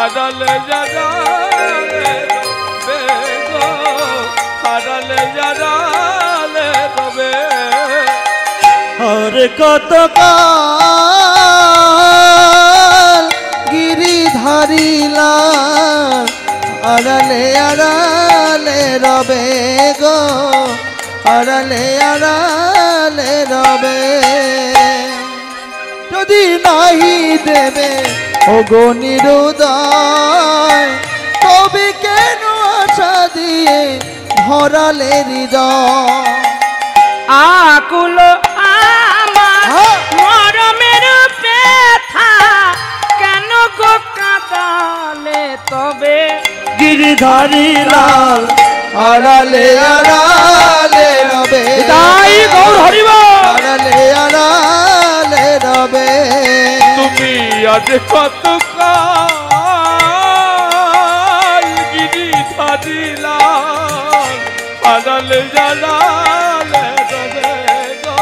হারালে জানালে রবে গো, হারালে জানালে রবে। আর কতকাল গিরিধারিলা আড়ালে আড়ালে রবে গো, আড়ালে আড়ালে রবে। যদি নাহি দেবে ওগো নিরুদয়, তবে কেন আশা দিয়ে ভরালে হৃদয়। আকুল আমার মরমের ব্যথা, কেন গো কাঁদালে তবে। গিরিধারী লাল আড়ালে আড়ালে রবে, তাই গৌর হরিব আড়ালে আড়ালে রবে। তুমি আজ কতকাল গিরিধারী লাল হারালে জানালে রবে গো,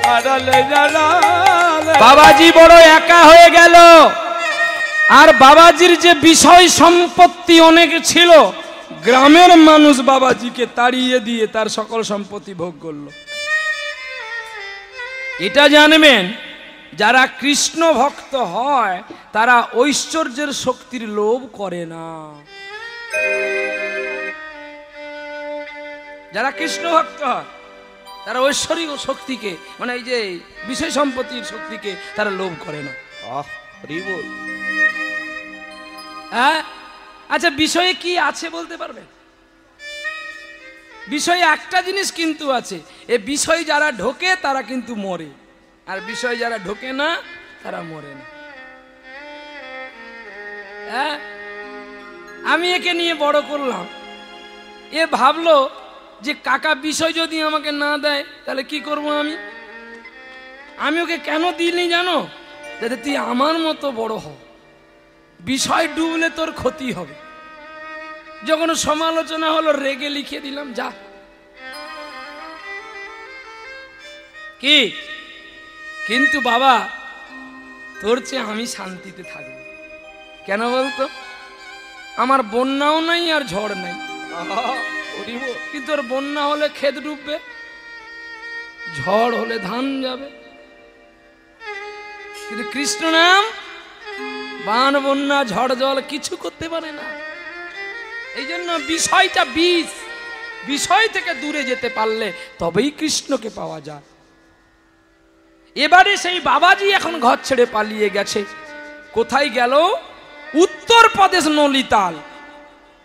হারালে জানালে। বাবাজি বড় একা হয়ে গেল। আর বাবাজির যে বিষয় সম্পত্তি অনেক ছিল, গ্রামের মানুষ বাবাজিকে তাড়িয়ে দিয়ে তার সকল সম্পত্তি ভোগ করলো। এটা জানবেন, যারা কৃষ্ণ ভক্ত হয় তারা ঐশ্বর্যের শক্তির লোভ করে না। যারা কৃষ্ণ ভক্ত হয় তারা ঐশ্বরিক শক্তিকে, মানে এই যে বিষয় সম্পত্তির শক্তিকে তারা লোভ করে না। হ্যাঁ, আচ্ছা বিষয়ে কি আছে বলতে পারবেন? বিষয়ে একটা জিনিস কিন্তু আছে, এই বিষয় যারা ঢোকে তারা কিন্তু মরে, আর বিষয় যারা ঢোকে না তারা মরে না। হ্যাঁ, আমি একে নিয়ে বড় করলাম, এ ভাবলো যে কাকা বিষয় যদি আমাকে না দেয় তাহলে কি করব আমি ওকে কেন দিইনি জানো? যাতে তুই আমার মতো বড় হ, বিষয় ডুবলে তোর ক্ষতি হবে। যখন সমালোচনা হলো রেগে লিখে দিলাম যা। কি কিন্তু বাবা, তোর চেয়ে আমি শান্তিতে থাকবো। কেন বলতো? আমার বন্যাও নাই আর ঝড় নাই, কিন্তু ওর বন্যা হলে ক্ষেত ডুববে, ঝড় হলে ধান যাবে। কিন্তু কৃষ্ণ নাম বান বন্যা ঝড় জল কিছু করতে পারে না। এই জন্য বিষয়টা বিষ, বিষয় থেকে দূরে যেতে পারলে তবেই কৃষ্ণকে পাওয়া যায়। এবারে সেই বাবাজি এখন ঘর ছেড়ে পালিয়ে গেছে। কোথায় গেল? উত্তরপ্রদেশ নলিতাল।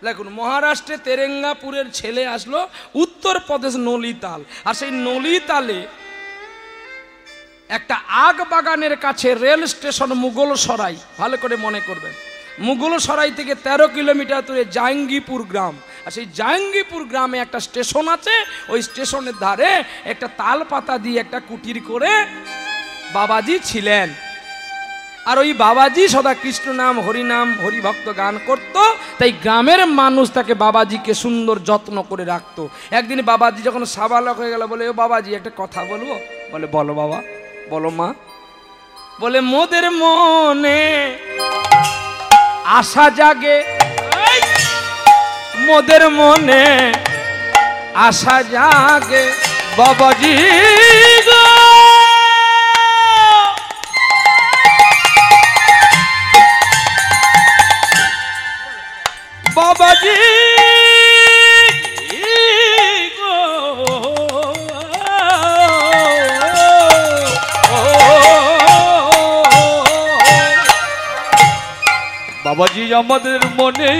দেখুন, মহারাষ্ট্রে তেরেঙ্গাপুরের ছেলে আসলো উত্তরপ্রদেশ নলিতাল। আর সেই নলিতালে একটা আগ বাগানের কাছে রেল স্টেশন মুঘলসরাই, ভালো করে মনে করবেন। মুঘলসরাই থেকে 13 কিলোমিটার দূরে জাঙ্গিপুর গ্রাম। আর সেই জাঙ্গিপুর গ্রামে একটা স্টেশন আছে। ওই স্টেশনের ধারে একটা তাল পাতা দিয়ে একটা কুটির করে বাবাজি ছিলেন। আর ওই বাবাজি সদা কৃষ্ণ নাম হরিনাম হরিভক্ত গান করত, তাই গ্রামের মানুষ তাকে বাবাজিকে সুন্দর যত্ন করে রাখতো। একদিন বাবাজি যখন সাবালক হয়ে গেল, বলে ও বাবাজি একটা কথা বলবো। বলে বলো বাবা। বলো মা। বলে মোদের মনে আশা জাগে, মোদের মনে আশা জাগে বাবাজি গো, বাবাজি গো, বাবাজি আমাদের মনে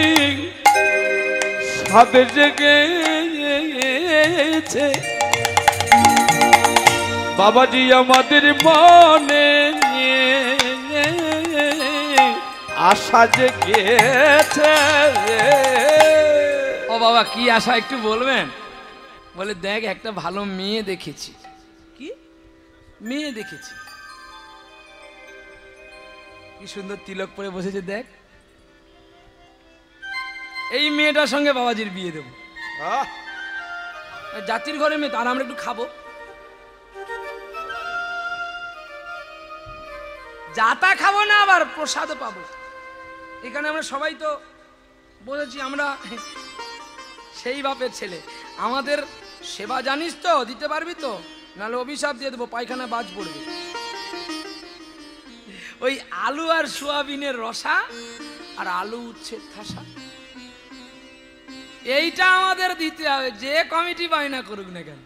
সাধে জেগেছে, বাবাজি আমাদের মনে আশা জেগেছে। ও বাবা, কি আশা একটু বলবেন? বলে দেখ একটা ভালো মেয়ে দেখেছি। কি মেয়ে দেখেছি? কি সুন্দর তিলক পরে বসেছে দেখ, এই মেয়েটার সঙ্গে বাবাজির বিয়ে দেবো। জাতির ঘরে মেয়ে, তার আমরা একটু খাবো, যাতা খাবো না, আবার প্রসাদ পাবো। এখানে আমরা সবাই তো বলেছি আমরা সেই বাপের ছেলে, আমাদের সেবা জানিস তো, দিতে পারবি তো, নাহলে অভিশাপ দিয়ে দেবো, পায়খানা বাজ পড়বে। ওই আলু আর সোয়াবিনের রসা আর আলু উচ্ছে ঠাসা, এইটা আমাদের দিতে হবে, যে কমিটি বায়না করুক না কেন।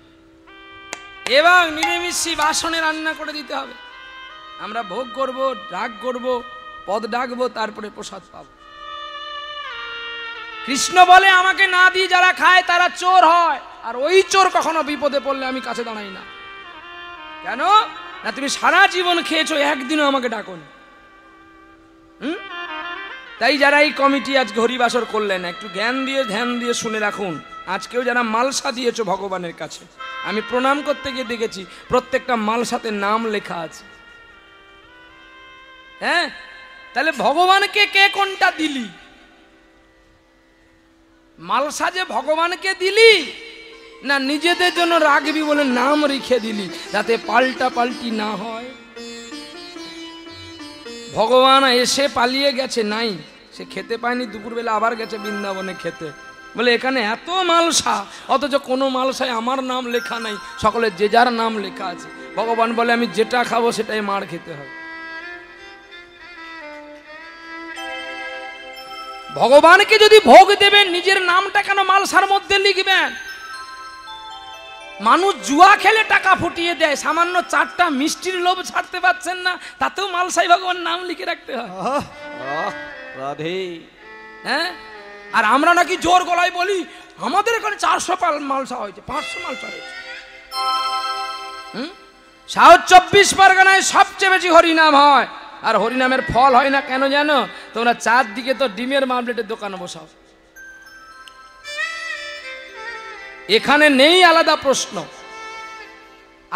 এবং নিরামিষি বাসনে রান্না করে দিতে হবে। আমরা ভোগ করব, ডাক করব, পদ ডাকবো, তারপরে প্রসাদ পাবো। কৃষ্ণ বলে আমাকে না দিয়ে যারা খায় তারা চোর হয়, আর ওই চোর কখনো বিপদে পড়লে আমি কাছে দাঁড়াই না। কেন না, তুমি সারা জীবন খেয়েছো, একদিনও আমাকে ডাকোনি। তাই যারা এই কমিটি আজকে হরিবাসর করলেন, একটু জ্ঞান দিয়ে ধ্যান দিয়ে শুনে রাখুন। আজকেও যারা মালসা দিয়েছো ভগবানের কাছে, আমি প্রণাম করতে গিয়ে দেখেছি প্রত্যেকটা মালসাতে নাম লেখা আছে। হ্যাঁ, তাহলে ভগবানকে কে কোনটা দিলি? মালসা যে ভগবানকে দিলি না নিজেদের জন্য রাখবি বলে নাম রেখে দিলি, যাতে পাল্টা পাল্টি না হয়। ভগবান এসে পালিয়ে গেছে, নাই, সে খেতে পায়নি, দুপুরবেলা আবার গেছে বৃন্দাবনে খেতে, বলে এখানে এত মালসা, অথচ কোনো মালসায় আমার নাম লেখা নাই, সকলে যে যার নাম লেখা আছে। ভগবান বলে আমি যেটা খাবো সেটাই মার খেতে হবে। ভগবানকে যদি ভোগ দেবেন, নিজের নামটা কেন মালসার মধ্যে লিখবেন? মানুষ জুয়া খেলে টাকা ফুটিয়ে দেয়, সামান্য 4টা মিষ্টির লোভ ছাড়তে পারছেন না, তাতেও মালসাই ভগবান নাম লিখে রাখতে হয়। রাধে। হ্যাঁ, আর আমরা নাকি জোর গলায় বলি আমাদের এখানে 400 মালসা হয়েছে, 500 মালসা হয়েছে। সাউথ 24 পরগনায় সবচেয়ে বেশি হরিনাম হয়, আর হরিনামের ফল হয় না কেন জানো? তোমরা চারদিকে তো ডিমের মামলেটের দোকান বসাও, এখানে নেই আলাদা প্রশ্ন,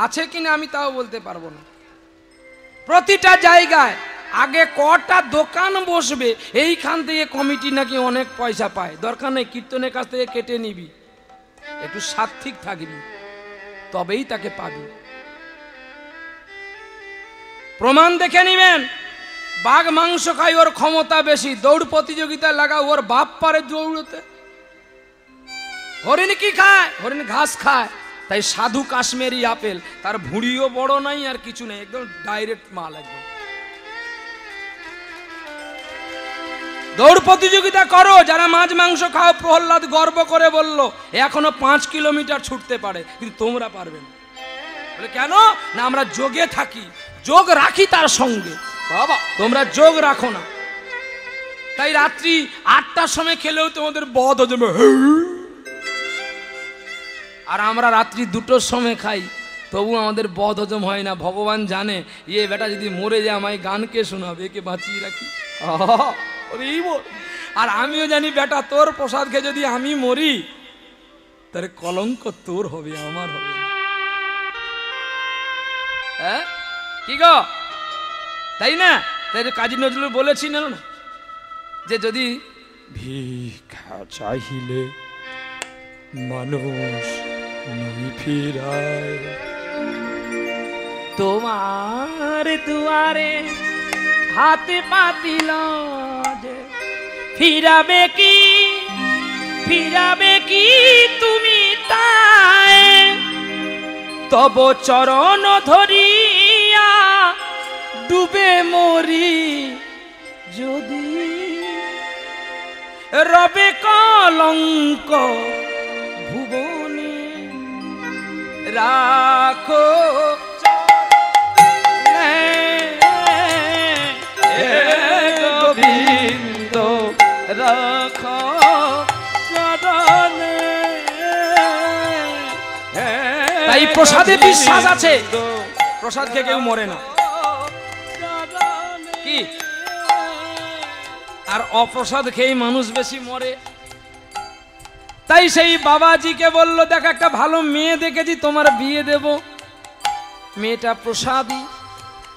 আছে কিনা আমি তাও বলতে পারবো না। প্রতিটা জায়গায় আগে কটা দোকান বসবে, এইখান থেকে কমিটি নাকি অনেক পয়সা পায়। দরকার নেই কীর্তনের কাছ থেকে কেটে নিবি, একটু সাত্বিক থাকবি, তবেই তাকে পাবি। প্রমাণ দেখে নিবেন। বাঘ মাংস খাই, ওর ক্ষমতা বেশি, দৌড় প্রতিযোগিতায় লাগাও, ওর বাপ পারে দৌড়তে। হরিণ কি খায়? হরিণ ঘাস খায়। তাই সাধু কাশ্মীরি আপেল, তার ভুঁড়িও বড় নাই আর কিছু নেই, একদম ডাইরেক্ট মাল। একদম দৌড় প্রতিযোগিতা করো, যারা মাছ মাংস খাও। প্রহ্লাদ গর্ব করে বলল এখনো 5 কিলোমিটার ছুটতে পারে, কিন্তু তোমরা পারবে না। বলে কেন না, আমরা যোগে থাকি, যোগ রাখি তার সঙ্গে। বাবা, তোমরা যোগ রাখো না, তাই রাত্রি 8টার সময় খেলেও তোমাদের বদ হজম। আর আমরা রাত্রি 2টোর সময় খাই, তবু আমাদের বদ হজম হয় না। ভগবান জানে ইয়ে বেটা যদি মরে যায় আমায় গান কে শোনাবে, একে বাঁচিয়ে রাখি। আর আমিও জানি বেটা তোর প্রসাদ খেয়ে যদি আমি মরি, তার কলঙ্ক তোর হবে, আমার হবে। হ্যাঁ কি গো, তাই না? তাই কাজী নজরুল বলেছিলেন না যে যদি ভিক্ষা চাইলে মানুষ নাই ফিরায়, তোমার দুয়ারে হাতে পাতিল যে ফিরাবে কি, ফিরাবে কি তুমি তাই? তব চরণ ধরিয়া ডুবে মরি যদি, রবে কলঙ্ক ভুবনে রাখো গোবিন্দ রাখো চরণে। তাই প্রসাদে বিশ্বাস আছে, প্রসাদ খেয়ে কেউ মরে না। কি আর অপ্রসাদ খেয়ে মানুষ বেশি মরে। তাই সেই বাবাজিকে বলল দেখ একটা ভালো মেয়ে দেখেছি, তোমার বিয়ে দেব। মেয়েটা প্রসাদী,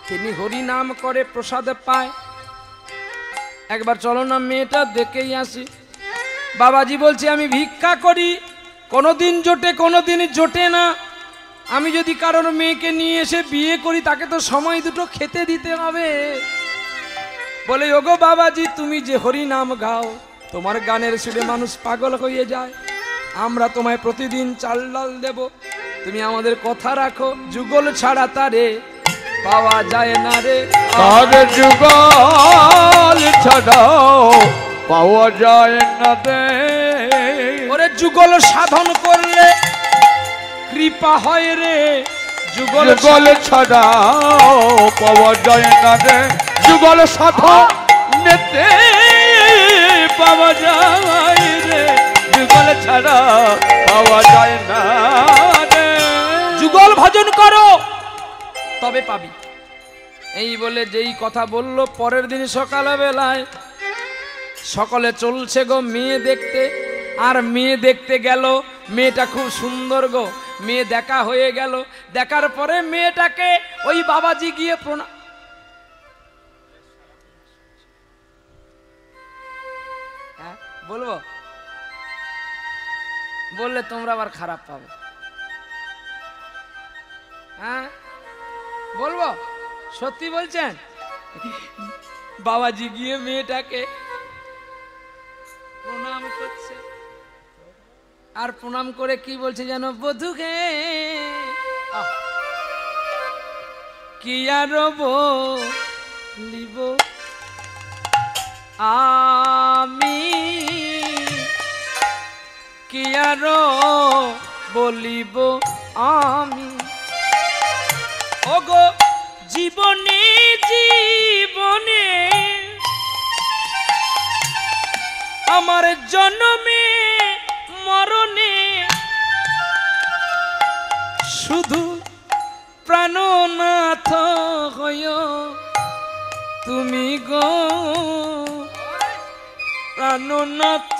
তিনি হরি নাম করে, প্রসাদে পায়। একবার চলো না মেয়েটা দেখেই আসি। বাবাজি বলছে আমি ভিক্ষা করি, কোনোদিন জোটে কোনোদিন জোটে না। আমি যদি কারোর মেয়েকে নিয়ে এসে বিয়ে করি, তাকে তো সময় দুটো খেতে দিতে হবে। বলে ওগো বাবাজি, তুমি যে হরি নাম গাও, তোমার গানের সুরে মানুষ পাগল হয়ে যায়। আমরা তোমায় প্রতিদিন চাল ডাল দেব, তুমি আমাদের কথা রাখো। যুগল ছাড়া তারে পাওয়া যায় না রে। আর যুগল ছাড়াও পাওয়া যায় না রে। ওরে যুগল সাধন করলে কৃপা হয় রে। যুগল যুগল ছাড়াও পাওয়া যায় না রে। যুগল সাধন নেতে পাওয়া যায় রে। যুগল ছাড়া পাওয়া যায় না রে। যুগল ভজন করো তবে পাবি। এই বলে যেই কথা বলল, পরের দিন সকালবেলায় সকলে চলছে গো মেয়ে দেখতে। আর মেয়ে দেখতে গেল, মেয়েটা খুব সুন্দর গো। মেয়ে দেখা হয়ে গেল, দেখার পরে মেয়েটাকে ওই বাবাজি গিয়ে প্রণাম। হ্যাঁ বলবো, বললে তোমরা আবার খারাপ পাবে। হ্যাঁ বলবো, সত্যি বলছেন? বাবাজি গিয়ে মেয়েটাকে প্রণাম করছে। আর প্রণাম করে কি বলছে যেন, বধূকে কি আর বলিব আমি, কি আর বলিব আমি। ওগো জীবনে জীবনে আমার জন্মে মরণে শুধু প্রাণনাথ হইয় তুমি গো। প্রাণনাথ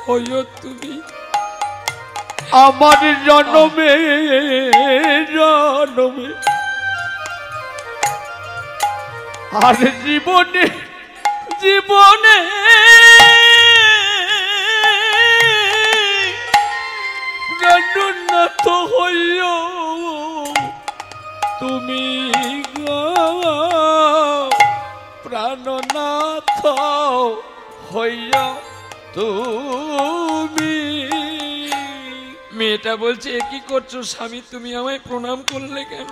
হইয় তুমি আমার জন্মে জন্মে আর জীবনে জীবনে প্রাণনাথ হইও তুমি গো। প্রাণনাথ হইও তুমি। মেয়েটা বলছে, এ কি করছো স্বামী, তুমি আমায় প্রণাম করলে কেন?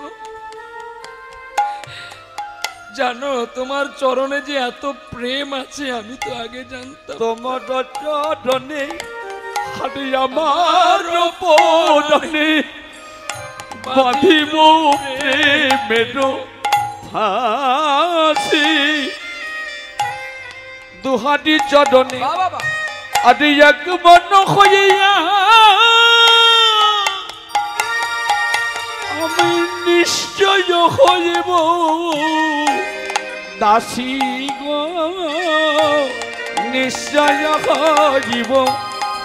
জানো তোমার চরণে যে এত প্রেম আছে আমি তো আগে জানতাম। তোমার চরণে হারি আমার পদনে বাঁধিব প্রেমের ফাঁসি। দুহাটি চরণে আদি এক মন হইয়া আমি নিশ্চয় হইব দাসী গো। নিশ্চয় হইব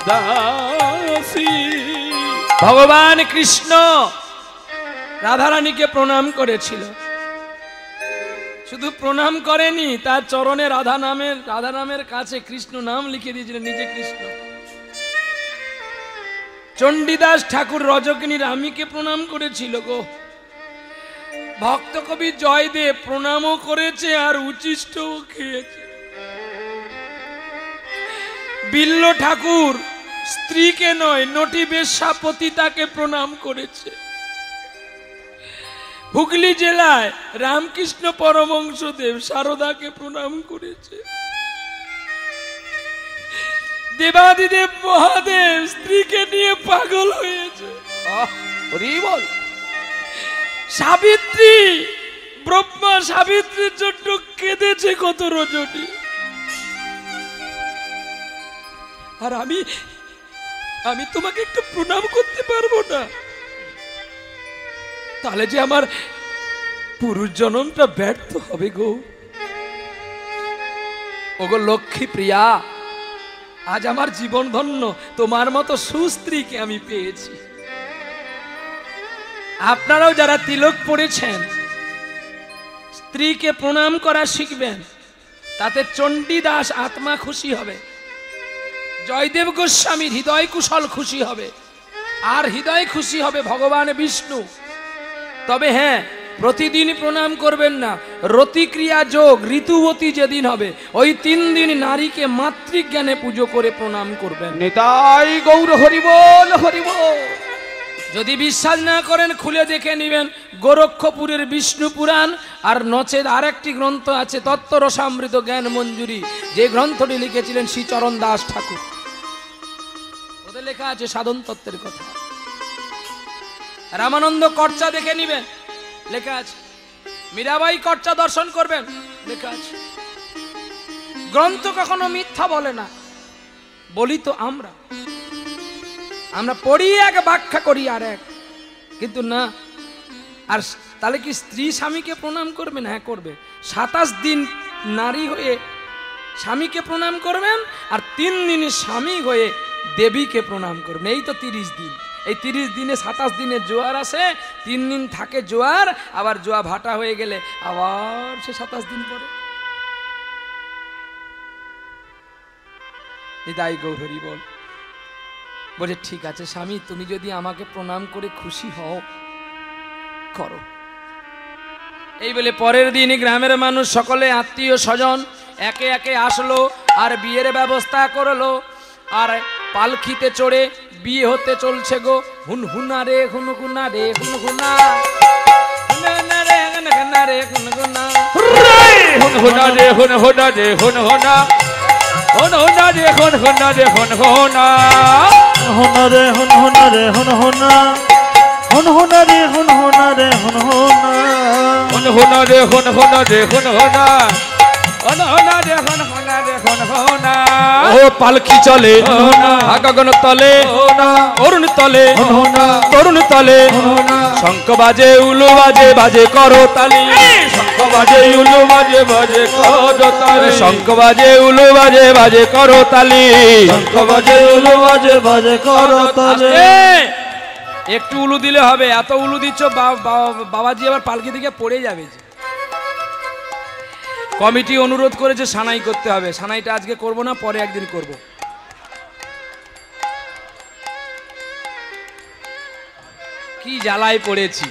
দাসী। ভগবান কৃষ্ণ রাধারানীকে প্রণাম করেছিল। শুধু প্রণাম করেনি, তার চরণে রাধা নামের কাছে কৃষ্ণ নাম লিখে দিয়েছিলেন, নিজে কৃষ্ণ। চণ্ডীদাস ঠাকুর রজকিনী রামীকে প্রণাম করেছিল গো। ভক্ত কবি জয়দেব প্রণামও করেছে আর উচিষ্টও খেয়েছে। বিল্ল ঠাকুর স্ত্রীকে নয়, নটি বেশ্যা পতিতাকে প্রণাম করেছে। হুগলি জেলায় রামকৃষ্ণ পরমহংসদেব সারদাকে প্রণাম করেছে। দেবাদিদেব মহাদেব স্ত্রীকে নিয়ে পাগল হয়েছে। বল সাবিত্রী, ব্রহ্মা সাবিত্রীর জন্য কেঁদেছে কত রজনী। আর আমি তোমাকে একটু প্রণাম করতে পারবো না? তাহলে যে আমার পুরুষ জন্মটা ব্যর্থ হবে গো। ওগো লক্ষ্মী প্রিয়া, আজ আমার জীবন ধন্য, তোমার মতো সুস্ত্রীকে আমি পেয়েছি। আপনারাও যারা তিলক পড়েছেন স্ত্রীকে প্রণাম করা শিখবেন, তাতে চণ্ডীদাস আত্মা খুশি হবে, জয়দেব গোস্বামীর হৃদয় কুশল খুশি হবে, আর হৃদয় খুশি হবে ভগবান বিষ্ণু। তবে হ্যাঁ, প্রতিদিন প্রণাম করবেন না, রতিক্রিয়া যোগ ঋতুবতী যেদিন হবে ওই 3 দিন নারীকে মাতৃজ্ঞানে পুজো করে প্রণাম করবেন। নিতাই গৌর হরি বল হরি বল। যদি বিশ্বাস না করেন খুলে দেখে নেবেন গোরক্ষপুরের বিষ্ণু পুরাণ, আর নচেত আরেকটি গ্রন্থ আছে তত্ত্ব রসামৃত জ্ঞান মঞ্জুরি, যে গ্রন্থটি লিখেছিলেন শ্রীচরণ দাস ঠাকুর। ওদের লেখা আছে সাধন তত্ত্বের কথা। রামানন্দ কর্চা দেখে নিবেন, লেখা আছে। মীরাবাই কর্চা দর্শন করবেন, লেখা আছে। গ্রন্থ কখনো মিথ্যা বলে না, বলি তো আমরা পড়ি এক ব্যাখ্যা করি আর এক, কিন্তু না। আর তাহলে কি স্ত্রী স্বামীকে প্রণাম করবে? না, হ্যাঁ করবে। 27 দিন নারী হয়ে স্বামীকে প্রণাম করবেন, আর 3 দিন স্বামী হয়ে দেবীকে প্রণাম করবেন। এই তো 30 দিন। এই 30 দিনে 27 দিনে জোয়ার আসে, 3 দিন থাকে জোয়ার, আবার জোয়া ভাটা হয়ে গেলে আবার সে 27 দিন পরে। নিতাই গৌর হরি বল। বলে ঠিক আছে স্বামী, তুমি যদি আমাকে প্রণাম করে খুশি হও করো। এই বলে পরের দিন গ্রামের মানুষ সকলে আত্মীয় স্বজন একে একে আসলো, আর বিয়ের ব্যবস্থা করলো। আর পালকিতে চড়ে বিয়ে হতে চলছে গো। হুনহুনা রে হুনহুনা রে হুনহুনা, হুনহুনা রে হুনহুনা রে হুনহুনা, হুনহুনা রে হুনহুনা রে হুনহুনা, হুনহুনা রে হুনহুনা রে হুনহুনা, হুনহুনা রে হুনহুনা রে হুনহুনা, হুনহুনা রে হুনহুনা রে হুনহুনা, হুনহুনা রে হুনহুনা রে হুনহুনা, হুনহুনা রে হুনহুনা রে হুনহুনা। ও পালকি চলে গগন তলে, অরুণ তলে, তরুণ তলে, শঙ্খ বাজে উলু বাজে বাজে করো তালি, শঙ্খ বাজে উলু বাজে বাজে করো তালি, শঙ্খ বাজে উলু বাজে বাজে করো তালি, শঙ্খ বাজে উলু বাজে বাজে করো তালে। একটু উলু দিলে হবে, এত উলু দিচ্ছ বাবাজি আবার পালকি থেকে পড়ে যাবে। কমিটি অনুরোধ করেছে সানাই করতে হবে। সানাইটা আজকে করব না, পরে একদিন করব। কি জ্বালায় পড়েছি।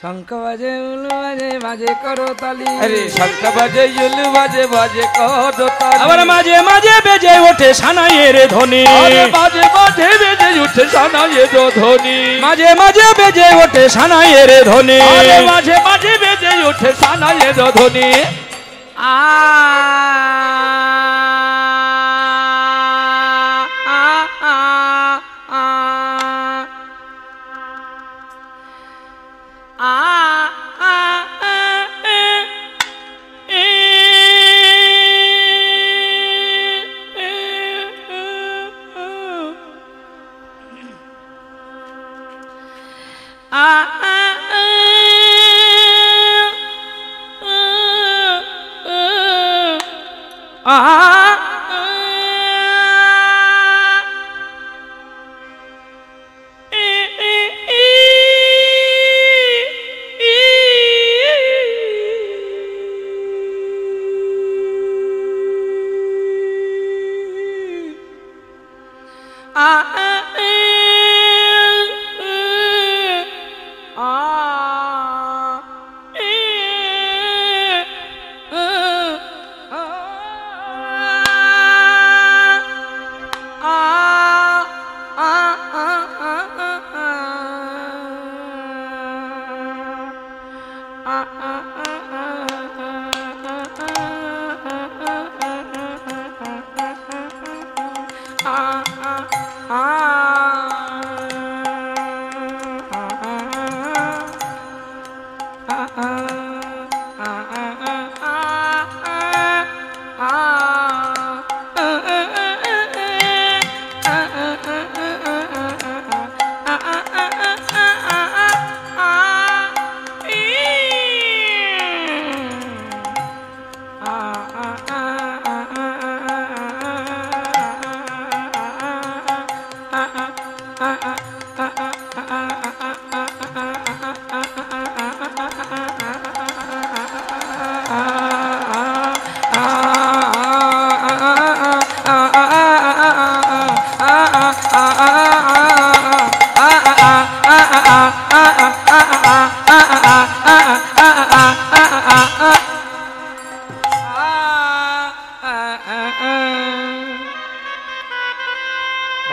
শঙ্খ বাজে উলু বাজে বাজে করো তালি, আরে শঙ্খ বাজে উলু বাজে বাজে করো তালি, আবার মাঝে মাঝে বেজে ওঠে সানাইয়ের ধ্বনি, আরে মাঝে মাঝে বেজে উঠে সানাইয়ের ধ্বনি, মাঝে মাঝে বেজে ওঠে সানাইয়ের ধ্বনি, আরে মাঝে মাঝে বেজে উঠে সানাইয়ের ধ্বনি। আ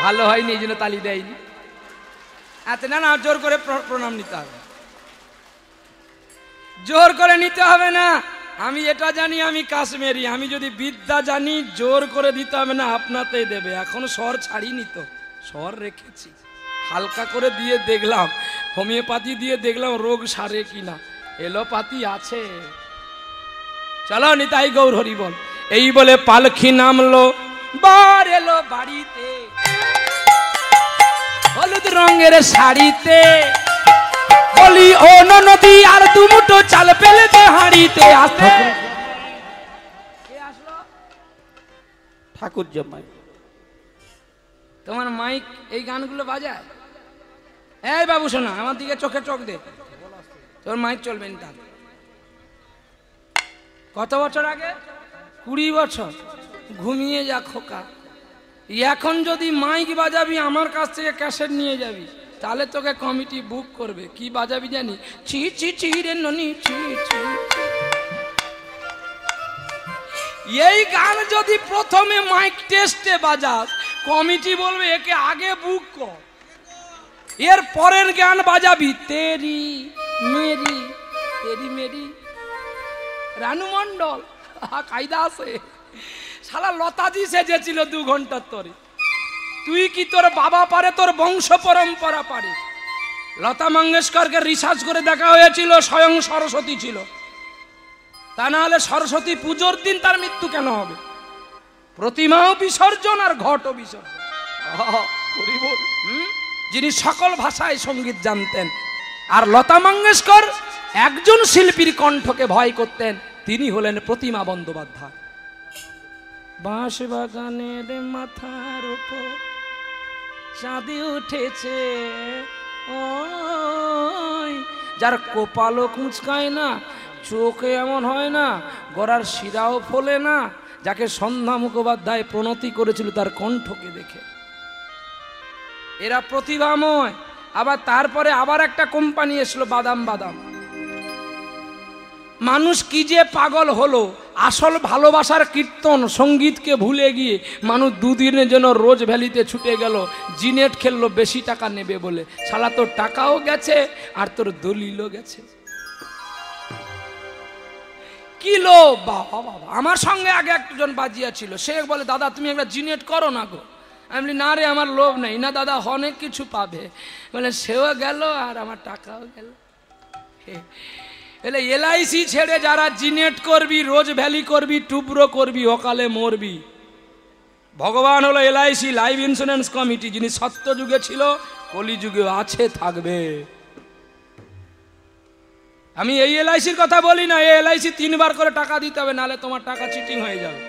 ভালো হয়নি, এই জন্য তালি দেয়নি। আচ্ছা, না না, জোর করে প্রণাম নিতে হবে, জোর করে নিতে হবে না। আমি এটা জানি, আমি কাশ্মীরি, আমি যদি বিদ্যা জানি জোর করে দিতে হবে না, আপনাতেই দেবে। এখন স্বর ছাড়িনি তো, স্বর রেখেছি, হালকা করে দিয়ে দেখলাম, হোমিওপ্যাথি দিয়ে দেখলাম রোগ সারে কিনা, এলোপ্যাথি আছে। চলো নিতাই গৌর হরি বল। এই বলে পালকি নামলো, বার এলো বাড়িতে, হলুদ রঙের শাড়িতে, বলি ও নদী আর দুমুটো চাল পেলে দে হাঁড়িতে। আসতে কে আসলো? ঠাকুর জামাই। তোমার মাইক এই গানগুলো বাজায়? এই বাবু শোনা, আমার দিকে চোখে চোখ দে, তোর মাইক চলবে না। কত বছর আগে? 20 বছর। ঘুমিয়ে যা খোকা, এখন যদি মাইক বাজাবি আমার কাছ থেকে ক্যাসেট নিয়ে যাবি, তাহলে তোকে কমিটি বুক করবে। কি বাজাবি জানি? ছি ছি ছি রে ননি ছি ছি। এই গান যদি প্রথমে মাইক টেস্টে বাজাস, কমিটি বলবে একে আগে বুক কর। এর পরের গান বাজাবি তেরি মেরি, তেরি মেরি, রানু মন্ডল, কায়দা আছে। শালা লতাজি সেজেছিল 2 ঘন্টার তরে। তুই কি তোর বাবা পারে, তোর বংশ পরম্পরা পারে? লতা মঙ্গেশকরকে রিসার্চ করে দেখা হয়েছিল স্বয়ং সরস্বতী ছিল, তা না হলে সরস্বতী পুজোর দিন তার মৃত্যু কেন হবে? প্রতিমাও বিসর্জন আর ঘটও বিসর্জন। যিনি সকল ভাষায় সঙ্গীত জানতেন। আর লতা মঙ্গেশকর একজন শিল্পীর কণ্ঠকে ভয় করতেন, তিনি হলেন প্রতিমা বন্দ্যোপাধ্যায়। বাঁশ বাগানের মাথার উপর চাঁদে উঠেছে, ওই যার কপালও কুঁচকায় না, চোখে এমন হয় না, গড়ার শিরাও ফোলে না, যাকে সন্ধ্যা মুখোপাধ্যায় প্রণতি করেছিল তার কণ্ঠকে দেখে। এরা প্রতিভাময়। আবার তারপরে আবার একটা কোম্পানি এসলো, বাদাম বাদাম। মানুষ কি যে পাগল হলো, আসল ভালোবাসার কীর্তন সঙ্গীতকে ভুলে গিয়ে মানুষ 2 দিনের জন্য রোজ ভ্যালিতে ছুটে গেল, জিনেট খেললো বেশি টাকা নেবে বলে। শালা তোর টাকাও গেছে আর তোর দলিলও গেছে। কিলো বাবা বাবা। আমার সঙ্গে আগে একজন বাজিয়া ছিল, সে বলে দাদা তুমি একটা জিনেট করো না গো। আমি বলি না রে, আমার লোভ নেই। না দাদা অনেক কিছু পাবে। বলে সেও গেল আর আমার টাকাও গেল। এলে এলআইসি ছেড়ে যারা জিনেট করবি, রোজ ভ্যালি করবি, টুবরো করবি, অকালে মরবি। ভগবান হলো এলআইসি, লাইফ ইন্স্যুরেন্স কমিটি, যিনি সত্য যুগে ছিল, কলিযুগে আছে, থাকবে। আমি এই এলআইসির কথা বলি না, এই এলআইসি 3 বার করে টাকা দিতে হবে, নাহলে তোমার টাকা চিটিং হয়ে যাবে।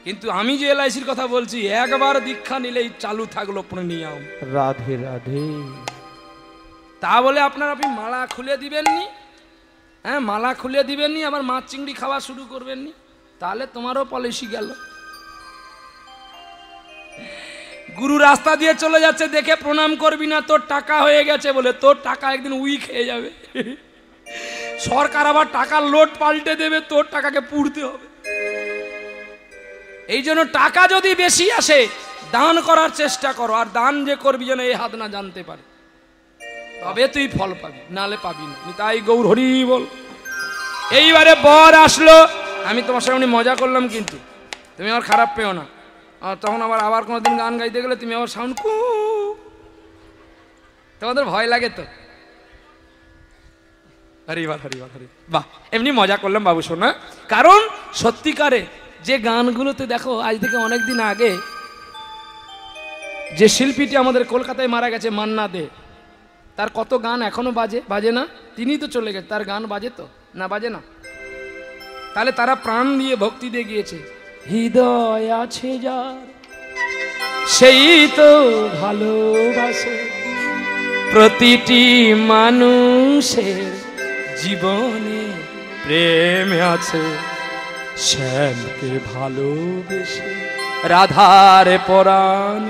কিন্তু আমি যে এলআইসির কথা বলছি, একবার দীক্ষা নিলেই চালু থাকলো প্রিমিয়াম। রাধে রাধে। তা বলে আপনি মালা খুলে দিবেননি? হ্যাঁ, মালা খুলে দিবেননি, আবার মাছ চিংড়ি খাওয়া শুরু করবেননি, তাহলে তোমারও পলিসি গেল। গুরু রাস্তা দিয়ে চলে যাচ্ছে, দেখে প্রণাম করবি না, তোর টাকা হয়ে গেছে বলে। তোর টাকা একদিন উইক হয়ে যাবে। সরকার আবার টাকার লোড পাল্টে দেবে, তোর টাকাকে পুড়তে হবে। এই জন্য টাকা যদি বেশি আসে, দান করার চেষ্টা করো। আর দান যে করবি যেন এই হাত না জানতে পারে, তবে তুই ফল পাবি, নালে পাবি না। তাই গৌর হরি বল। এইবারে বর আসলো, আমি তোমার সঙ্গে মজা করলাম, কিন্তু তুমি আমার খারাপ পেও না। তখন আবার কোনোদিন গান গাইতে গেলে তুমি আবার সাউন্ড কু, তোমাদের ভয় লাগে তো। হরিবার হরিবার হরি, বাহ, এমনি মজা করলাম বাবু শোনা। কারণ সত্যিকারে যে গানগুলোতে দেখো, আজ থেকে অনেকদিন আগে যে শিল্পীটি আমাদের কলকাতায় মারা গেছে, মান্না দে, তার কত গান এখনো বাজে না? তিনি তো চলে গেছে, তার গান বাজে তো না? বাজে না? তাহলে তারা প্রাণ দিয়ে ভক্তি দিয়ে গিয়েছে। হৃদয় আছে যার, সেই তো ভালোবাসে, প্রতিটি মানুষের জীবনে প্রেম আছে, শ্যামকে ভালোবেসে রাধার পরাণ,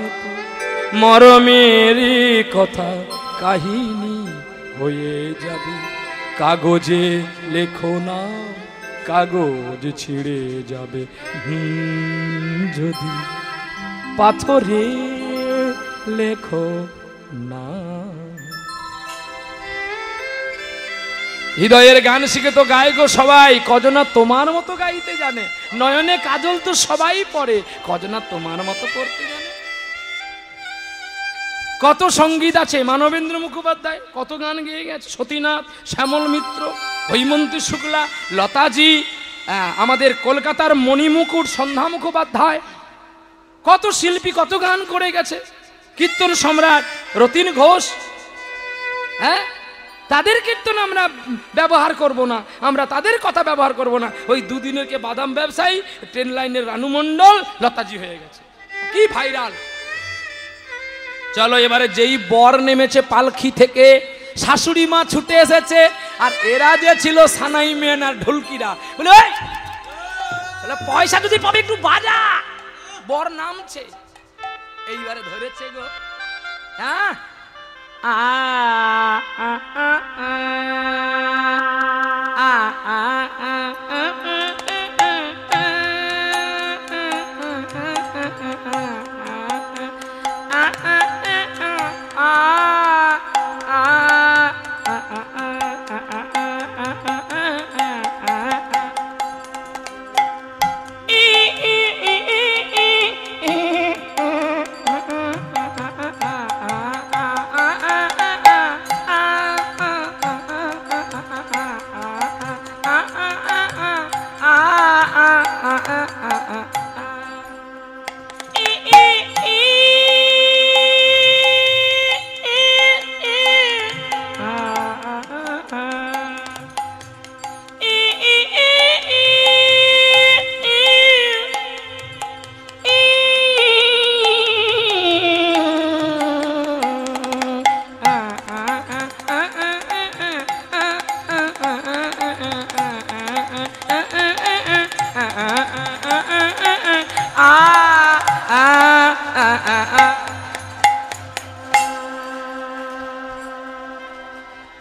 মরমেরই কথা কাহিনী হয়ে যাবে। কাগজে লেখো না, কাগজ ছিঁড়ে যাবে। যদি পাথরে লেখো না। হৃদয়ের গান শিখে তো গায় গো সবাই, কজনা তোমার মতো গাইতে জানে। নয়নে কাজল তো সবাই পরে, কজনা তোমার মতো পড়তে জানে। কত সঙ্গীত আছে, মানবেন্দ্র মুখোপাধ্যায় কত গান গেয়ে গেছে, সতীনাথ, শ্যামল মিত্র, হৈমন্তী শুক্লা, লতাজি, আমাদের কলকাতার মণিমুকুট সন্ধ্যা মুখোপাধ্যায়, কত শিল্পী কত গান করে গেছে। কীর্তন সম্রাট রতিন ঘোষ, হ্যাঁ, তাদের কীর্তন আমরা ব্যবহার করব না, আমরা তাদের কথা ব্যবহার করব না। ওই দুদিনের কে বাদাম ব্যবসায়ী, ট্রেন লাইনের রানু মণ্ডল, লতাজি হয়ে গেছে, কি ভাইরাল। চলো এবারে যেই বর নেমেছে পালকি থেকে, শাশুড়ি মা ছুটে এসেছে, আর এরা যে ছিল সানাই মেন আর ঢোলকিরা, বলে পয়সা যদি পাবে একটু বাজা। বর নামছে, এইবারে ধরেছে গো, হ্যাঁ,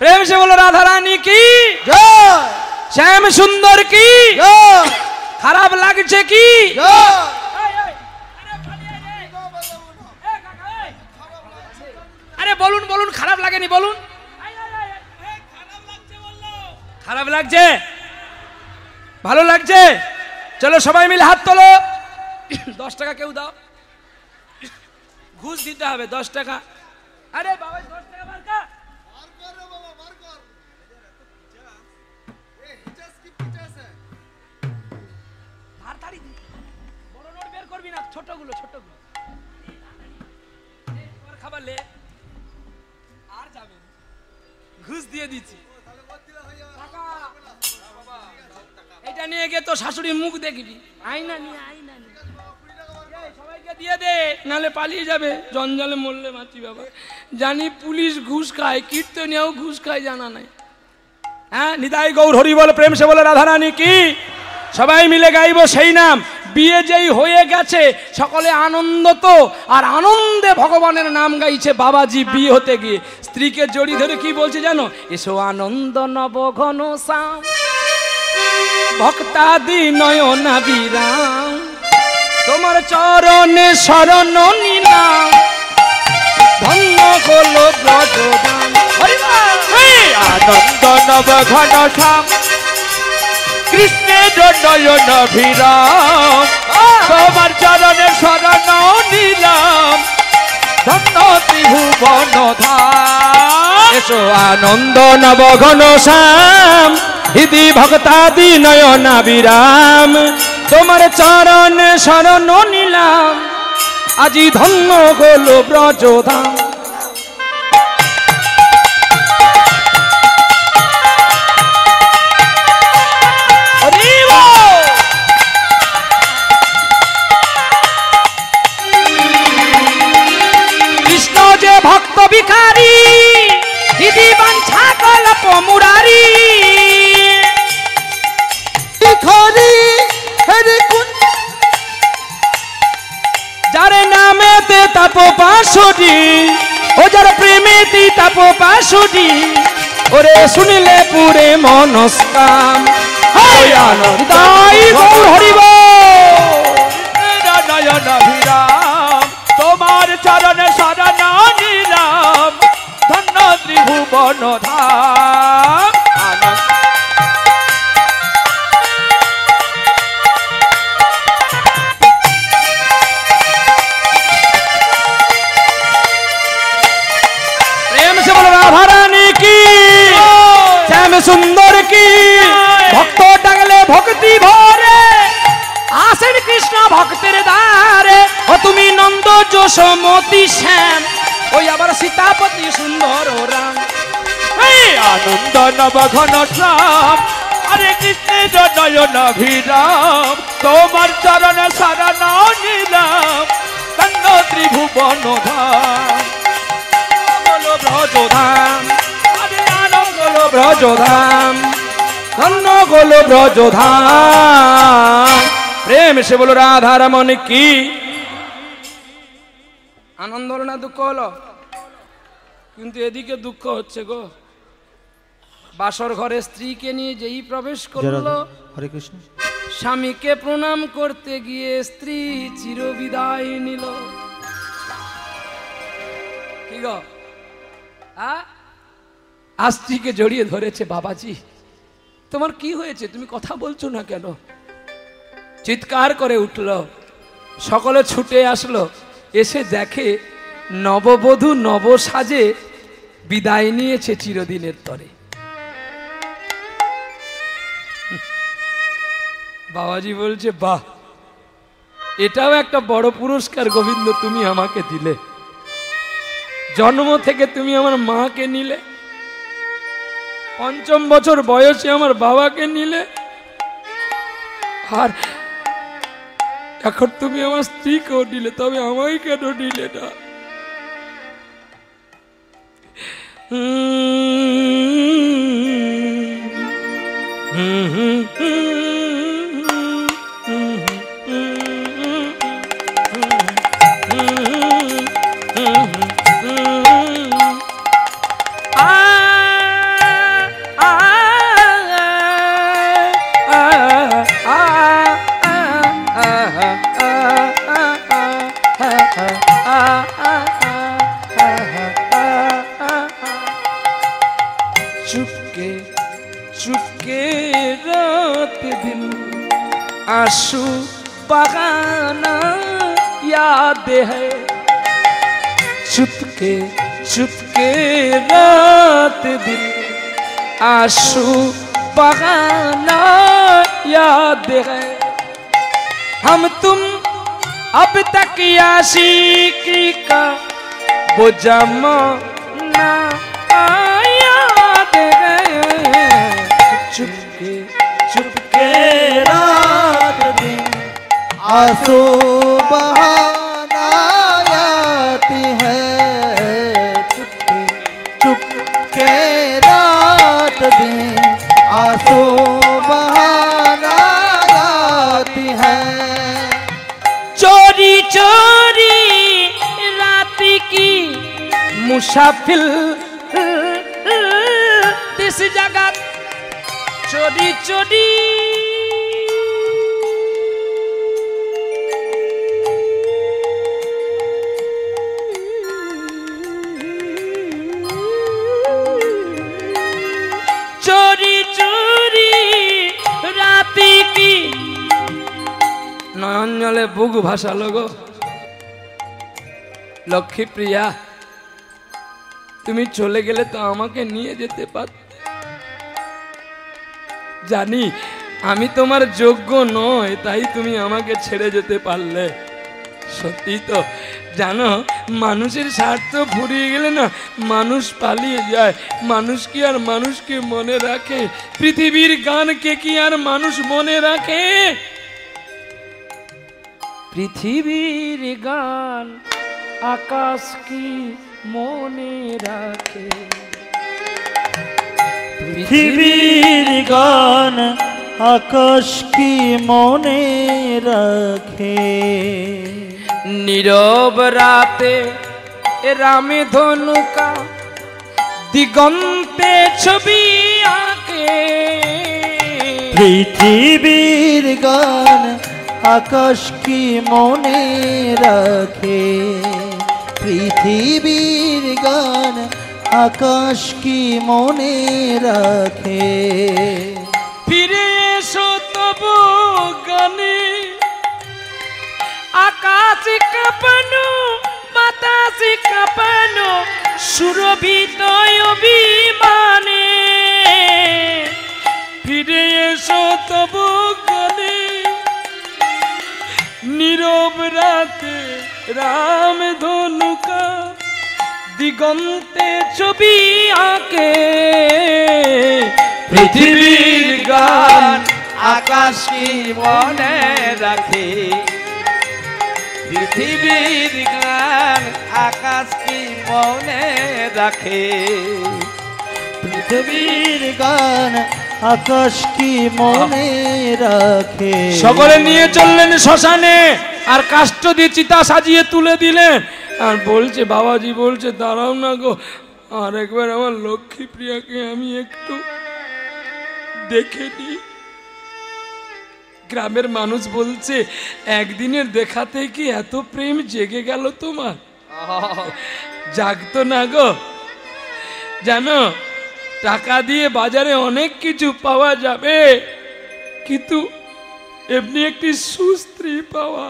প্রেম সে বলো রাধা রানী কি জয়, শ্যাম সুন্দর কি জয়, খারাপ লাগছে কি জয়। আরে বলুন বলুন, খারাপ লাগেনি বলুন, খারাপ লাগছে, ভালো লাগছে? চলো সবাই মিলে হাত তোলো। 10 টাকা কেউ দাও, ঘুষ দিতে হবে 10 টাকা। আরে বাবা 10 টাকা বার কর, বড় নোট বের করবি না, ছোটগুলো ছোটগুলো খাবার লে, আর যাবে ঘুষ দিয়ে দিচ্ছি। এটা নিয়ে গিয়ে তো শাশুড়ির মুখ দেখবি, আয়না নিয়ে আয়না নিয়ে সবাইকে দিয়ে দে, নালে পালিয়ে যাবে, জঞ্জালে মরলে মাছি। বাবা জানি পুলিশ ঘুষ খায়, কীর্তনিয়াও ঘুষ খায়, জানা নাই। হ্যাঁ, নিতাই গৌর হরি বল, প্রেম সে বলে রাধা রানী কি। সবাই মিলে গাইবো সেই নাম। বিয়ে যেই হয়ে গেছে সকলে আনন্দ তো, আর আনন্দে ভগবানের নাম গাইছে বাবাজি বিয়ে হতে গিয়ে। স্ত্রীকে জড়ি ধরে কি বলছে জানো? এসো আনন্দ নব ঘন শ্যাম, ভক্তাদি নয়না বিরাম, তোমার চরণে শরণ নিলাম, ধন্য হলো ব্রজধাম। আনন্দ নব ঘন শ্যাম, কৃষ্ণের নয়ন ভিরাম, তোমার চরণে শরণ নিলাম, ধন্য ত্রিভুবন ধাম। এসো আনন্দ নব ঘন শ্যাম, হৃদি ভক্তাদি নয়না বিরাম, তোমার চরণে শরণ নিলাম, আজি ধন্য হলো ব্রজধাম। কৃষ্ণ যে ভক্ত ভিখারি, হৃদি বাঞ্ছা কল্প মুরারি, যারে নামেতে তাপ পাশুটি, ও যার প্রেমেতে তাপ পাশুটি, ওরে শুনিলে পুরে মনস্কাম। আনন্দাই গৌর হরিব নয়ন ভিরাম, তোমার চরণে শরণ ডাকলে ভক্তি ভরে আসেন কৃষ্ণ ভক্তের দ্বারে। ও তুমি নন্দ যশোমতি শ্যাম, ওই আবার সীতাপতি সুন্দর রাম। আনন্দ নব ঘন শ্যাম, হরে কৃষ্ণের নয়নাভিরাম, তোমার চরণে শরণ নিলাম, তন্ন ত্রিভুবন ধাম। বলো ব্রজধাম, আরে আনন্দ বলো ব্রজধাম, ধন্য গোলো ব্রজধাম। প্রেম সে বলো রাধা রমন কি। আনন্দ হলো না দুঃখ হলো? কিন্তু এদিকে দুঃখ হচ্ছে গো। বাসর ঘরে স্ত্রীকে নিয়ে যেই প্রবেশ করলো, হরে কৃষ্ণ, স্বামীকে প্রণাম করতে গিয়ে স্ত্রী চিরবিদায় নিল। কি গো, আর স্ত্রীকে জড়িয়ে ধরেছে। বাবাজি তোমার কি হয়েছে, তুমি কথা বলছো না কেন? চিৎকার করে উঠল। সকলে ছুটে আসলো, এসে দেখে নববধূ নব সাজে বিদায় নিয়েছে চিরদিনের তরে। বাবাজি বলছে বাহ, এটাও একটা বড় পুরস্কার গোবিন্দ তুমি আমাকে দিলে। জন্ম থেকে তুমি আমার মাকে নিলে, ৫ম বছর বয়সে আমার বাবাকে নিলে, আর এখন তুমি আমার স্ত্রীকেও নিলে, তবে আমায় কেন নিলে না? आंसू बहाना याद है, चुपके चुपके रात दिन आंसू बहाना याद है। हम तुम अब तक आशिकी का वो जमाना याद है। चुपके चुपके रात दिन आंसू बहाना आती है, चुपके चुपके रात दिन आंसू बहाना आती है। चोरी चोरी रात की मुसाफिर इस जगह, चोरी चोरी चोरी चोरी राती की। নয়ন জলে বুক ভাসালো গো। লক্ষ্মী প্রিয়া, তুমি চলে গেলে তো আমাকে নিয়ে যেতে পারতে। জানি আমি তোমার যোগ্য নয়, তাই তুমি আমাকে ছেড়ে যেতে পারলে। সত্যি তো জানো, মানুষের স্বার্থ ফুরিয়ে গেলে না মানুষ পালিয়ে যায়। মানুষ কি আর মানুষকে মনে রাখে? পৃথিবীর গানকে কি আর মানুষ মনে রাখে? পৃথিবীর গান আকাশ কি মনে রাখে? পৃথিবীর গান আকাশ কি মনে রাখে? নীরব রাতে রামে ধনুকা দিগন্তে ছবি আঁকে। পৃথিবীর গান আকাশ কি মনে রাখে? পৃথিবীর গান আকাশ কি মনে রাখে? ফিরে এসো তবু গানে, আকাশ কাঁপানো বাতাস কাঁপানো সুরভিত অভিমানে। ফিরে এসো তবু গানে নীরব রাতে রাম ধনুকা দিগন্তে ছবি আঁকে পৃথিবীর গান আকাশ কি মনে রাখে, পৃথিবীর গান আকাশ কি মনে রাখে, পৃথিবীর গান আকাশ কি মনে রাখে। সকলে নিয়ে চললেন শ্মশানে আর কাষ্ঠ দিয়ে চিতা সাজিয়ে তুলে দিলেন। আর বলছে বাবাজি বলছে দাঁড়াও না গো, আর একবার আমার লক্ষ্মী প্রিয়াকে আমি একটু দেখে নিই। গ্রামের মানুষ বলছে একদিনের দেখাতে কি এত প্রেম জেগে গেল তোমার? জাগতো না গো। জানো টাকা দিয়ে বাজারে অনেক কিছু পাওয়া যাবে, কিন্তু এমনি একটি সুস্ত্রী পাওয়া।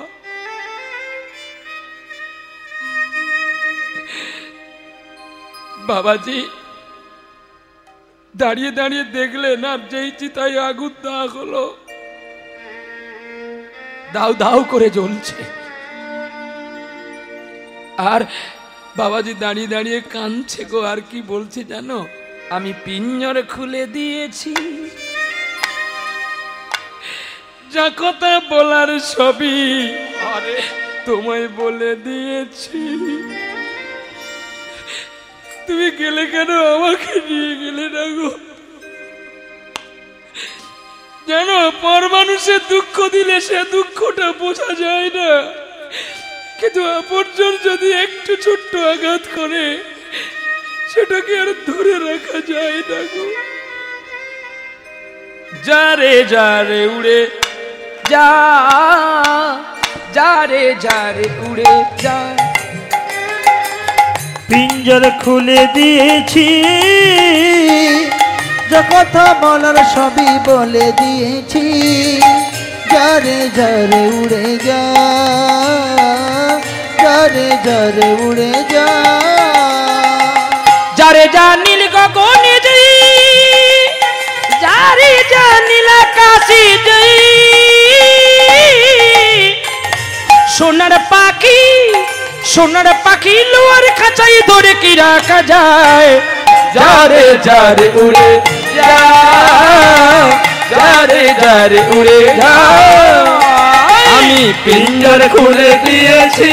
বাবাজি দাঁড়িয়ে দাঁড়িয়ে দেখলেন আর যেই চিতায় আগুন দেওয়া হলো দাউ দাউ করে জ্বলছে। আর বাবাজি দাঁড়িয়ে দাঁড়িয়ে কাঁদছে গো। আর কি বলছে জানো? আমি পিঞ্জর খুলে দিয়েছি, যা কথা বলার সবই তোমায় বলে দিয়েছি। তুমি গেলে কেন? আমাকে নিয়ে গেলে না গো। জানো পর মানুষের দুঃখ দিলে সে দুঃখটা বোঝা যায় না, কিন্তু আপনজন যদি একটু ছোট্ট আঘাত করে সেটাকে আর ধরে রাখা যায় না গো। যারে যারে উড়ে যা, যারে যারে উড়ে যা। পিঞ্জর খুলে দিয়েছি, যা কথা বলার সবই বলে দিয়েছি। যারে যারে উড়ে যা, যারে যারে উড়ে যা। যারে যা নীল গগনে যাই, যারে যা নীল আকাশে যাই। সোনার পাখি, সোনার পাখি লোয়ার খাঁচাই ধরে কি রাখা যায়? যারে যারে উড়ে যা, যারে যারে উড়ে যা। আমি পিঞ্জর খুলে দিয়েছি,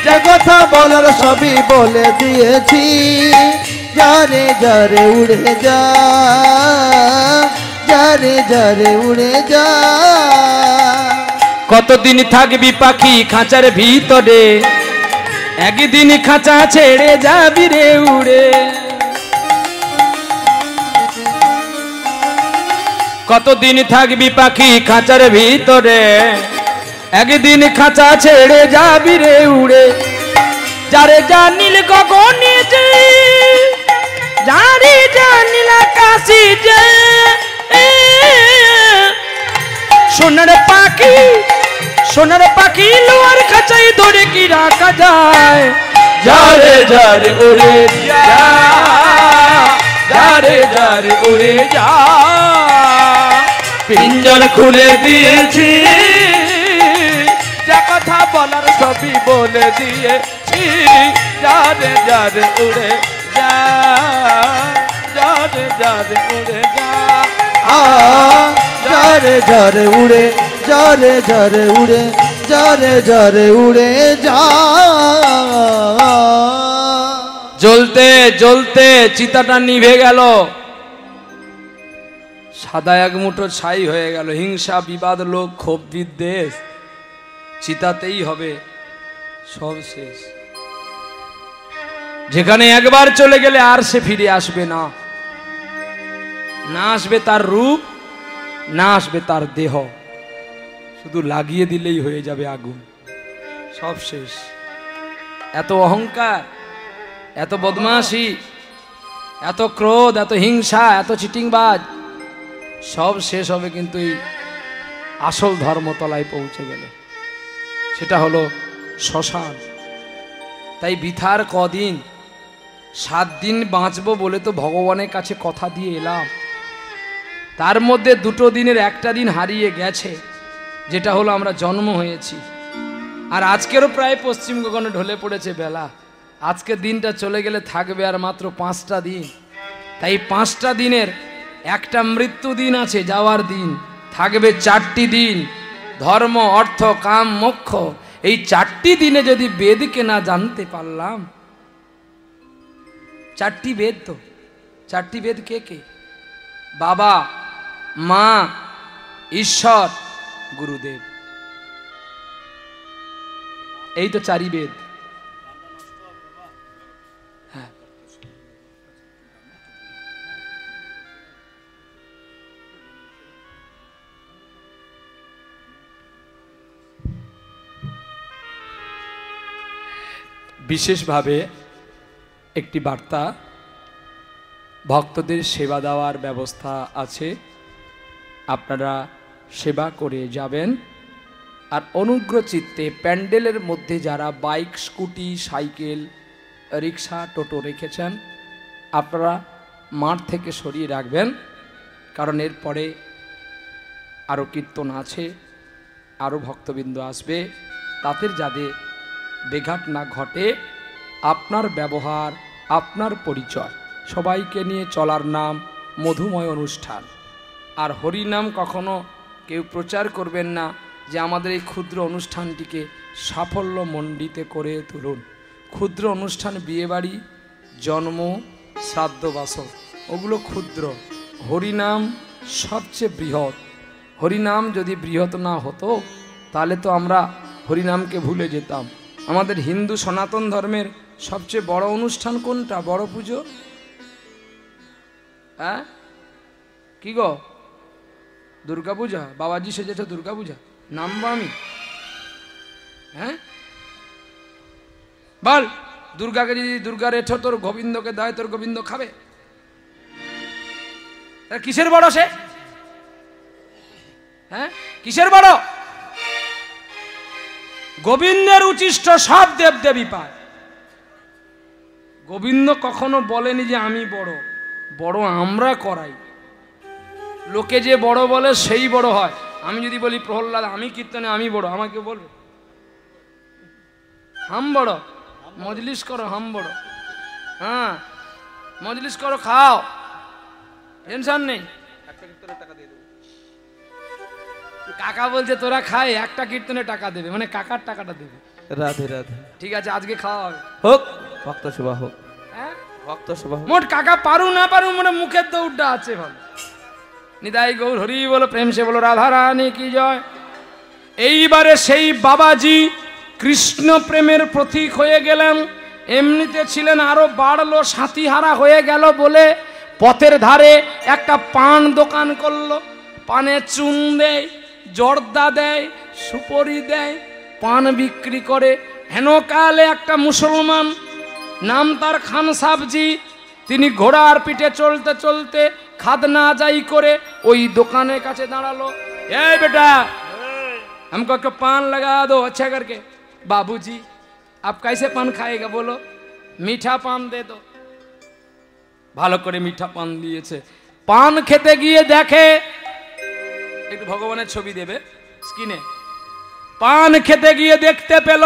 যে কথা বলার সবই বলে দিয়েছি। যারে যারে উড়ে যা, যারে যারে উড়ে যা। কতদিন থাকবি পাখি খাঁচার ভিতরে, একদিন খাঁচা ছেড়ে যাবি রে উড়ে। কতদিন থাকবি পাখি খাঁচার ভিতরে, একদিন খাঁচা ছেড়ে যাবি রে উড়ে। যারে যা নীল গগনে যে, যারে যা নীল আকাশে যে। সোনার পাখি, সোনার পাখি লোয়ার খাঁচাই ধরে কি রাখা যায়? যারে যারে উড়ে যা, যারে যারে উড়ে যা। পিঞ্জর খুলে দিয়েছি, যা কথা বলার সবই বলে দিয়েছি। যারে যারে উড়ে যা, যারে যারে উড়ে যা। যারে যারে উড়ে, যারে যারে উড়ে, যারে যারে উড়ে যা। জ্বলতে জ্বলতে চিতাটা নিভে গেল, সাদা এক মুঠো ছাই হয়ে গেল। হিংসা বিবাদ লোক ক্ষোভ বিদ্বেষ চিতাতেই হবে, সব শেষ। যেখানে একবার চলে গেলে আর সে ফিরে আসবে না। না আসবে তার রূপ, না আসবে তার দেহ, শুধু লাগিয়ে দিলেই হয়ে যাবে আগুন। সব শেষ। এত অহংকার, এত বদমাশি, এত ক্রোধ, এত হিংসা, এত চিটিংবাজ সব শেষ হবে কিন্তু এই আসল ধর্মতলায় পৌঁছে গেলে। সেটা হলো শ্মশান। তাই বৃথার কদিন, 7 দিন বাঁচবো বলে তো ভগবানের কাছে কথা দিয়ে এলাম। তার মধ্যে দুটো দিনের একটা দিন হারিয়ে গেছে, যেটা হলো আমরা জন্ম হয়েছি। আর আজকেরও প্রায় পশ্চিম গগনে ঢলে পড়েছে বেলা। আজকের দিনটা চলে গেলে থাকবে আর মাত্র 5টা দিন। তাই 5টা দিনের একটা মৃত্যু দিন আছে, যাওয়ার দিন। থাকবে 4টি দিন, ধর্ম, অর্থ, কাম, মোক্ষ। এই 4টি দিনে যদি বেদকে না জানতে পারলাম, 4টি বেদ তো, 4টি বেদ কে কে? বাবা, মা, ঈশ্বর, গুরুদেব, এই তো 4ই বেদ। হ্যাঁ, বিশেষভাবে একটি বার্তা, ভক্তদের সেবা দেওয়ার ব্যবস্থা আছে, আপনারা সেবা করে যাবেন। আর অনুগ্রহ চিত্তে প্যান্ডেলের মধ্যে যারা বাইক, স্কুটি, সাইকেল, রিক্সা, টোটো রেখেছেন, আপনারা মাঠ থেকে সরিয়ে রাখবেন। কারণ এরপরে আরও কীর্তন আছে, আরও ভক্তবৃন্দ আসবে, তাদের যাতে বেঘাট না ঘটে। আপনার ব্যবহার, আপনার পরিচয়, সবাইকে নিয়ে চলার নাম মধুময় অনুষ্ঠান। আর হরিনাম কখনো কেউ প্রচার করবেন না যে আমাদের এই ক্ষুদ্র অনুষ্ঠানটিকে সাফল্যমণ্ডিত করে তুলুন। ক্ষুদ্র অনুষ্ঠান, বিয়েবাড়ি, জন্ম, শ্রাদ্ধ, বাসর, ওগুলো ক্ষুদ্র। হরিনাম সবচেয়ে বৃহৎ। হরিনাম যদি বৃহৎ না হতো তাহলে তো আমরা হরিনামকে ভুলে যেতাম। আমাদের হিন্দু সনাতন ধর্মের সবচেয়ে বড় অনুষ্ঠান কোনটা? বড় পুজো। হ্যাঁ, কি গো? দুর্গা পূজা। বাবাজি সেজেছে দুর্গা পূজা, নামবো আমি? হ্যাঁ, বল, দুর্গাকে যদি দুর্গা রেঠো তোর গোবিন্দকে দেয়, তোর গোবিন্দ খাবে? কিসের বড় সে? হ্যাঁ, কিসের বড়? গোবিন্দের উচিষ্ট সব দেবদেবী পায়। গোবিন্দ কখনো বলেনি যে আমি বড়, বড় আমরা করাই। লোকে যে বড় বলে সেই বড় হয়। আমি যদি বলি প্রহ্লাদ আমি কীর্তনে আমি বড়, আমাকে বলবে হাম বড়। মজলিস করো, হাম বড়। হ্যাঁ, মজলিস করো, খাও, টেনশন নেই। কাকা বলছে তোরা খায়, একটা কীর্তনে টাকা দেবে, মানে কাকার টাকাটা দেবে। রাধে রাধে। ঠিক আছে, আজকে খাওয়া হবে, হোক ভক্ত সেবা হোক। হ্যাঁ, ভক্ত সেবা হোক। মোট কাকা পারু না পারু, মানে মুখের দৌড়টা আছে ভালো। নিতাই গৌর হরি বলো, প্রেম সে বলো, রাধা রানী কি জয়। এইবারে সেই বাবাজি কৃষ্ণ প্রেমের প্রতীক হয়ে গেলেন। এমনিতে ছিলেন, আরো বাড়লো, সাথীহারা হয়ে গেল বলে পথের ধারে একটা পান দোকান করলো। পানে চুন দেয়, জর্দা দেয়, সুপরি দেয়, পান বিক্রি করে। হেনকালে একটা মুসলমান, নাম তার খান সাবজি, তিনি ঘোড়ার পিঠে চলতে চলতে খাদনা যাই করে ওই দোকানের কাছে দাঁড়ালো। এই বেটা, हमको एक पान लगा दो अच्छा करके। बाबूजी आप कैसे पान खाएगा बोलो? मीठा पान दे दो। ভালো করে মিঠা পান দিয়েছে। পান খেতে গিয়ে দেখে, একটু ভগবানের ছবি দেবে স্ক্রিনে। পান খেতে গিয়ে দেখতে পেল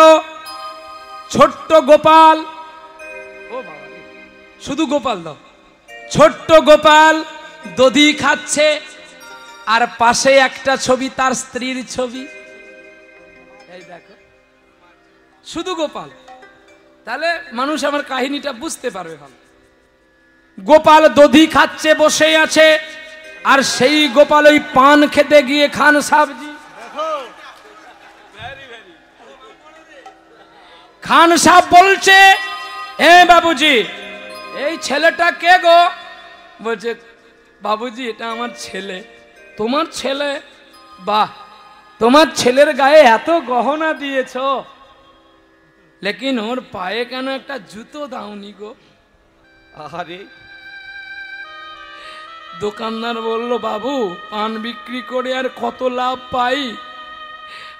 ছোট্ট গোপাল। ও বাবা, শুধু গোপাল দাও। ছোট্ট গোপাল দধি খাচ্ছে, আর পাশে একটা ছবি, তার স্ত্রীর ছবি। এই দেখো, শুধু গোপাল। তাহলে মানুষ আমার কাহিনীটা বুঝতে পারবে ভালো। গোপাল দধি খাচ্ছে, বসে আছে, আর সেই গোপাল ওই পান খেতে গিয়ে খান সাবজি। খান সাহেব বলছে, এ বাবুজি এই ছেলেটা কে গো? বলছে, বাবুজি এটা আমার ছেলে। তোমার ছেলে? বাহ, তোমার ছেলের গায়ে এত গহনা দিয়েছ, লেকিন ওর পায়ে কেন একটা জুতো দাওনি গো? আরে, দোকানদার বলল, বাবু পান বিক্রি করে আর কত লাভ পাই,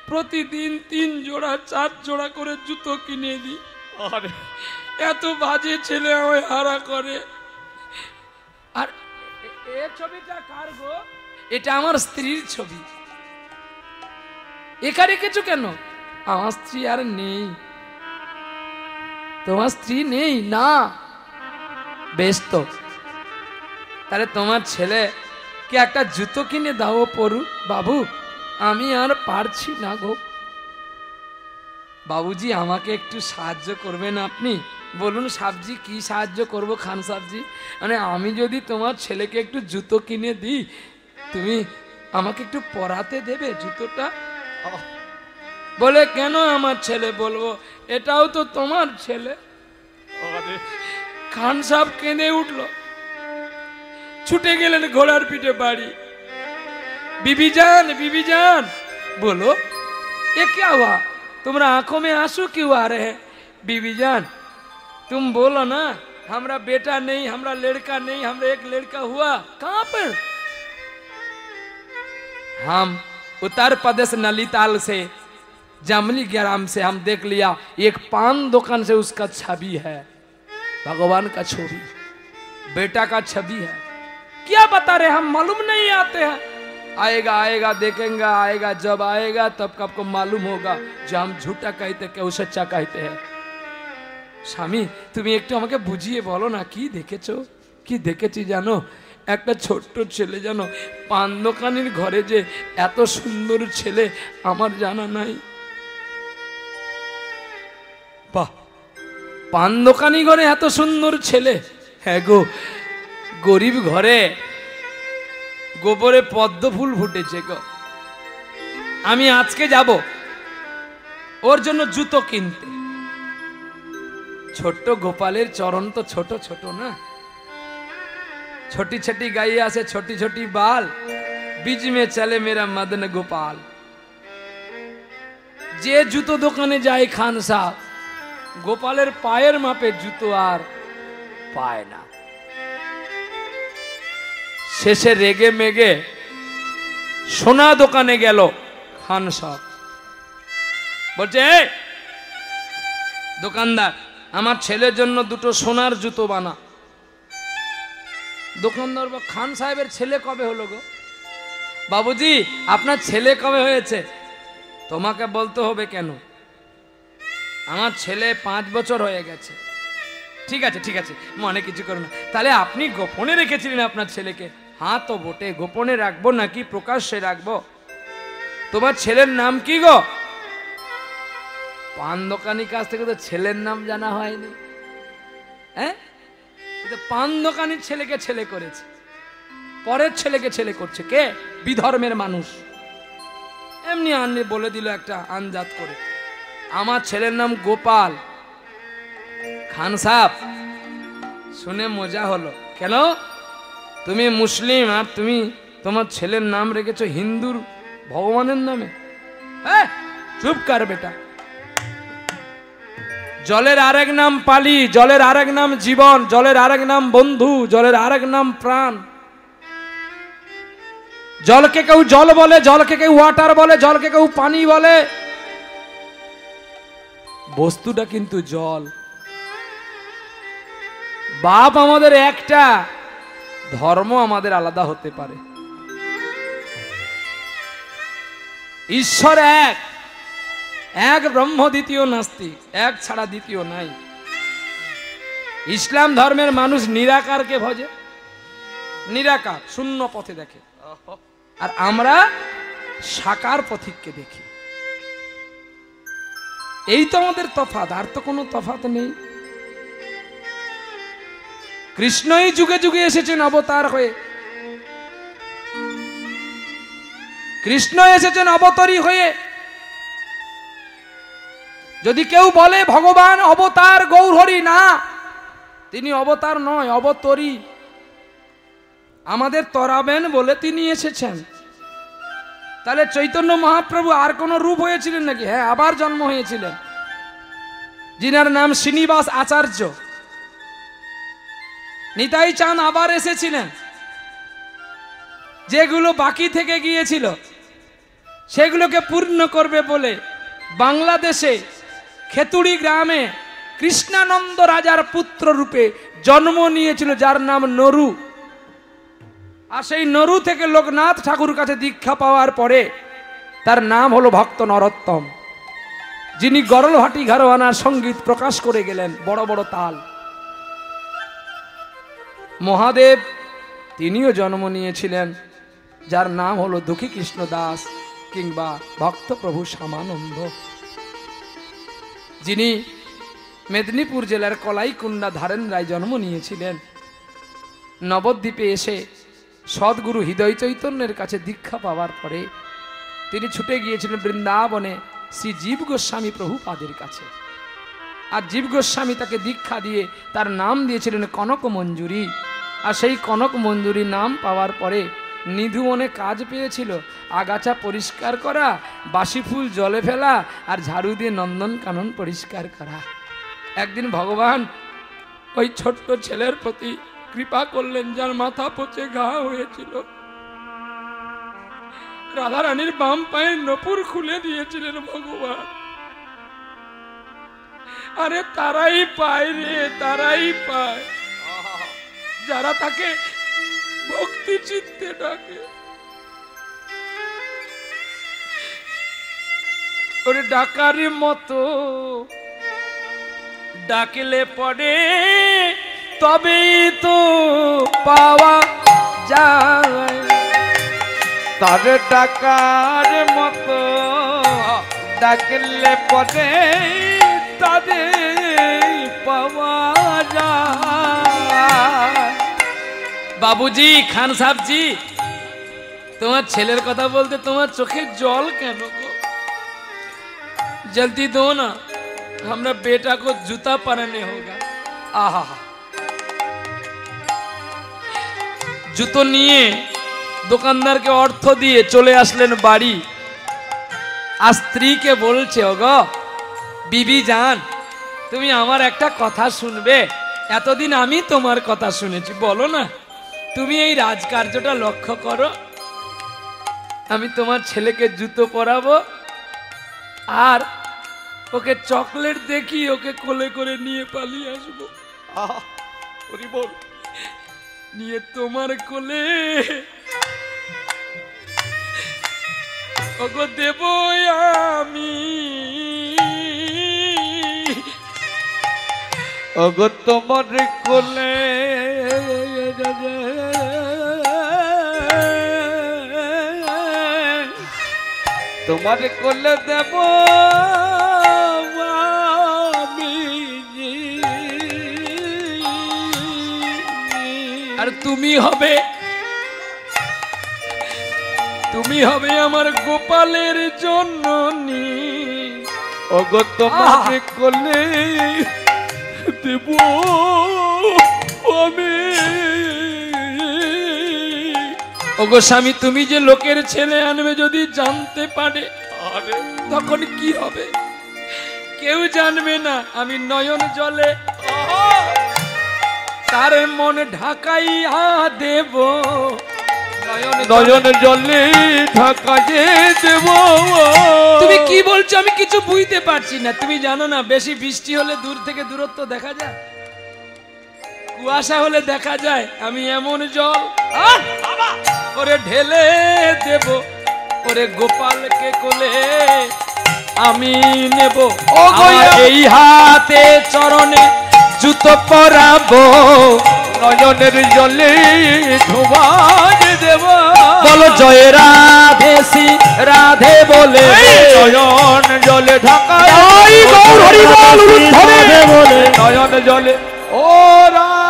প্রতিদিন 3 জোড়া 4 জোড়া করে জুতো কিনে দিই। আরে, এত বাজে ছেলে আমায় হারা করে। আর এ ছবিটা কার গো? এটা আমার স্ত্রীর ছবি। একা রেখেছো কেন? আমার স্ত্রী আর নেই। তোমার স্ত্রী নেই না? বেশ তো, তাহলে তোমার ছেলে কি একটা জুতো কিনে দাও পরুক। বাবু আমি আর পারছি না গো। বাবুজি আমাকে একটু সাহায্য করবেন আপনি? বলুন সাবজি, কি সাহায্য করব খান সাবজি? মানে আমি যদি তোমার ছেলেকে একটু জুতো কিনে দিই, তুমি আমাকে একটু পরাতে দেবে জুতোটা? বলে কেন আমার ছেলে? বলবো এটাও তো তোমার ছেলে। খান সাহেব কেঁদে উঠলো, ছুটে গেলেন ঘোড়ার পিঠে বাড়ি। बीबी जान, बीबी जान। बोलो ये क्या हुआ? तुम्हारा आंखों में आंसू क्यों आ रहे हैं? बीबी जान तुम बोलो ना, हमारा बेटा नहीं, हमारा लड़का नहीं, हमारा एक लड़का हुआ। कहाँ पर? हम उत्तर प्रदेश नलीताल से, जामनी ग्राम से हम देख लिया, एक पान दुकान से उसका छवि है, भगवान का छवि, बेटा का छवि है। क्या बता रहे, हम मालूम नहीं आते हैं। आएगा आएगा देखेंगे, आएगा जब आएगा तब आपको मालूम होगा जो हम झूठा कहते क्यों सच्चा कहते हैं। স্বামী তুমি একটু আমাকে বুঝিয়ে বলো না, কি দেখেছো? কি দেখেছি জানো? একটা ছোট্ট ছেলে, জানো পান দোকানের ঘরে যে এত সুন্দর ছেলে আমার জানা নাই। বাহ, পান দোকানি ঘরে এত সুন্দর ছেলে? হ্যাঁ গো, গরিব ঘরে গোবরে পদ্ম ফুল ফুটেছে গো। আমি আজকে যাব ওর জন্য জুতো কিনতে। ছোট্ট গোপালের চরণ তো ছোট ছোট না, छोटी छोटी गाइया से छोटी छोटी बाल, बीच में चले मेरा मदन गोपाल। जे जूतो দোকানে যায় খান সাহেব, গোপালের পায়ের মাপে জুতো আর পায় না। শেষে রেগে মেগে সোনা দোকানে গেল খান সাহেব। বলছে দোকানদার আমার ছেলের জন্য দুটো সোনার জুতো বানা। দোকানদার বা খান সাহেবের ছেলে কবে হলো গো? বাবুজি আপনার ছেলে কবে হয়েছে? তোমাকে বলতে হবে কেন? আমার ছেলে 5 বছর হয়ে গেছে। ঠিক আছে ঠিক আছে, মনে কিছু করো না। তাহলে আপনি গোপনে রেখেছিলেন আপনার ছেলেকে? হ্যাঁ তো বটে, গোপনে রাখবো নাকি প্রকাশ্যে রাখবো? তোমার ছেলের নাম কি গো? পান দোকানির কাছ থেকে তো ছেলের নাম জানা হয়নি। হ্যাঁ, পান দোকানির ছেলেকে ছেলে করেছে, পরের ছেলেকে ছেলে করছে কে? বিধর্মের মানুষ। এমনি আনলে বলে দিল একটা আনজাত করে, আমার ছেলের নাম গোপাল। খান সাহেব শুনে মজা হলো। কেন? তুমি মুসলিম আর তুমি তোমার ছেলের নাম রেখেছো হিন্দুর ভগবানের নামে? হ্যাঁ চুপ কর বেটা। জলের আরেক নাম পালি, জলের আরেক নাম জীবন, জলের আরেক নাম বন্ধু, জলের আরেক নাম প্রাণ। জলকে কেউ জল বলে, জলকে কেউ ওয়াটার বলে, জলকে কেউ পানি বলে, বস্তুটা কিন্তু জল। বাপ আমাদের একটা, ধর্ম আমাদের আলাদা হতে পারে। ঈশ্বর এক, এক ব্রহ্ম দ্বিতীয় নাস্তিক, এক ছাড়া দ্বিতীয় নাই। ইসলাম ধর্মের মানুষ নিরাকারকে ভজে, নিরাকার শূন্য পথে দেখে, আর আমরা সাকার পথিককে দেখি। এই তো আমাদের তফাৎ, আর তো কোনো তফাৎ নেই। কৃষ্ণই যুগে যুগে এসেছেন অবতার হয়ে, কৃষ্ণ এসেছেন অবতারী হয়ে। যদি কেউ বলে ভগবান অবতার গৌরহরি, না, তিনি অবতার নয়, অবতরী। আমাদের তরাবেন বলে তিনি এসেছেন। তাহলে চৈতন্য মহাপ্রভু আর কোন রূপ হয়েছিলেন নাকি? হ্যাঁ, আবার জন্ম হয়েছিলেন, যিনার নাম শ্রীনিবাস আচার্য। নিতাই চাঁদ আবার এসেছিলেন। যেগুলো বাকি থেকে গিয়েছিল সেগুলোকে পূর্ণ করবে বলে বাংলাদেশে খেতুড়ি গ্রামে কৃষ্ণানন্দ রাজার পুত্র রূপে জন্ম নিয়েছিল, যার নাম নরু। আর সেই নরু থেকে লোকনাথ ঠাকুর কাছে দীক্ষা পাওয়ার পরে তার নাম হলো ভক্ত নরোত্তম, যিনি গরলহাটি ঘরানার সঙ্গীত প্রকাশ করে গেলেন, বড় বড় তাল। মহাদেব তিনিও জন্ম নিয়েছিলেন, যার নাম হলো দুঃখী কৃষ্ণ দাস কিংবা ভক্ত প্রভু শ্যামানন্দ, যিনি মেদিনীপুর জেলার কলাইকুণ্ডা ধারেন রায় জন্ম নিয়েছিলেন। নবদ্বীপে এসে সদ্গুরু হৃদয় চৈতন্যের কাছে দীক্ষা পাওয়ার পরে তিনি ছুটে গিয়েছিলেন বৃন্দাবনে শ্রী জীব গোস্বামী প্রভুপাদের কাছে। আর জীব গোস্বামী তাকে দীক্ষা দিয়ে তার নাম দিয়েছিলেন কনক মঞ্জুরি। আর সেই কনক মঞ্জুরি নাম পাওয়ার পরে নিধু মনে কাজ পেয়েছিল, আগাছা পরিষ্কার করা, বাসি ফুল জলে ফেলা আর ঝাড়ু দিয়ে নন্দন কানন পরিষ্কার করা। একদিন ভগবান ওই ছোট্ট ছেলের প্রতি কৃপা করলেন, যার মাথা পচে ঘা হয়েছিল। রাধারানীর বাম পায়ের নপুর খুলে দিয়েছিলেন ভগবান। আরে তারাই পায় রে, তারাই পায় যারা তাকে ভক্তি চিত্তে ডাকে। ওরে ডাকার মতো ডাকলে পড়ে তবেই তো পাওয়া যায়, তার ডাকার মতো ডাকলে পরে তাদের পাওয়া যায়। বাবুজি, খান সাহেবজি, তোমার ছেলের কথা বলতে তোমার চোখে জল কেন গো? जल्दी दो ना, हमरा बेटा को जूता पहनने होगा। आहा, জুতো নিয়ে দোকানদারকে অর্থ দিয়ে চলে আসলেন বাড়ি। আর স্ত্রীকে বলছে, ওগো বিবি জান, তুমি আমার একটা কথা শুনবে? এতদিন আমি তোমার কথা শুনেছি, বলো না। তুমি এই রাজকার্যটা লক্ষ্য করো, আমি তোমার ছেলেকে জুতো পরাবো আর ওকে চকলেট দেখি ওকে কোলে করে নিয়ে পালিয়ে আসবো। ওরে বল, নিয়ে তোমার কোলে ওগো দেব আমি। ওগো তোমার কোলে তোমার কোলে দেব আমি। আর তুমি হবে আমার গোপালের জননী। ওগো তোমার কোলে দেব আমি। ওগো স্বামী, তুমি যে লোকের ছেলে আনবে যদি জানতে পারে তখন কি হবে? কেউ জানবে না। আমি নয়ন জলে তার মন ঢাকাইয়া দেব। নয়ন জলে ঢাকাইয়ে দেব। তুমি কি বলছো আমি কিছু বুঝতে পারছি না। তুমি জানো না, বেশি বৃষ্টি হলে দূর থেকে দূরত্ব দেখা যায়, কুয়াশা হলে দেখা যায়। আমি এমন জল ওরে ঢেলে দেব, ওরে গোপালকে কোলে আমি নেব। এই হাতে চরণে জুতো পরাবো, নয়নের জলে ধোঁয়াজ দেব। বলো জয় রাধে শ্রী রাধে বলে নয়ন জলে ঢাকায় বলে নয়ন জলে ও রাধে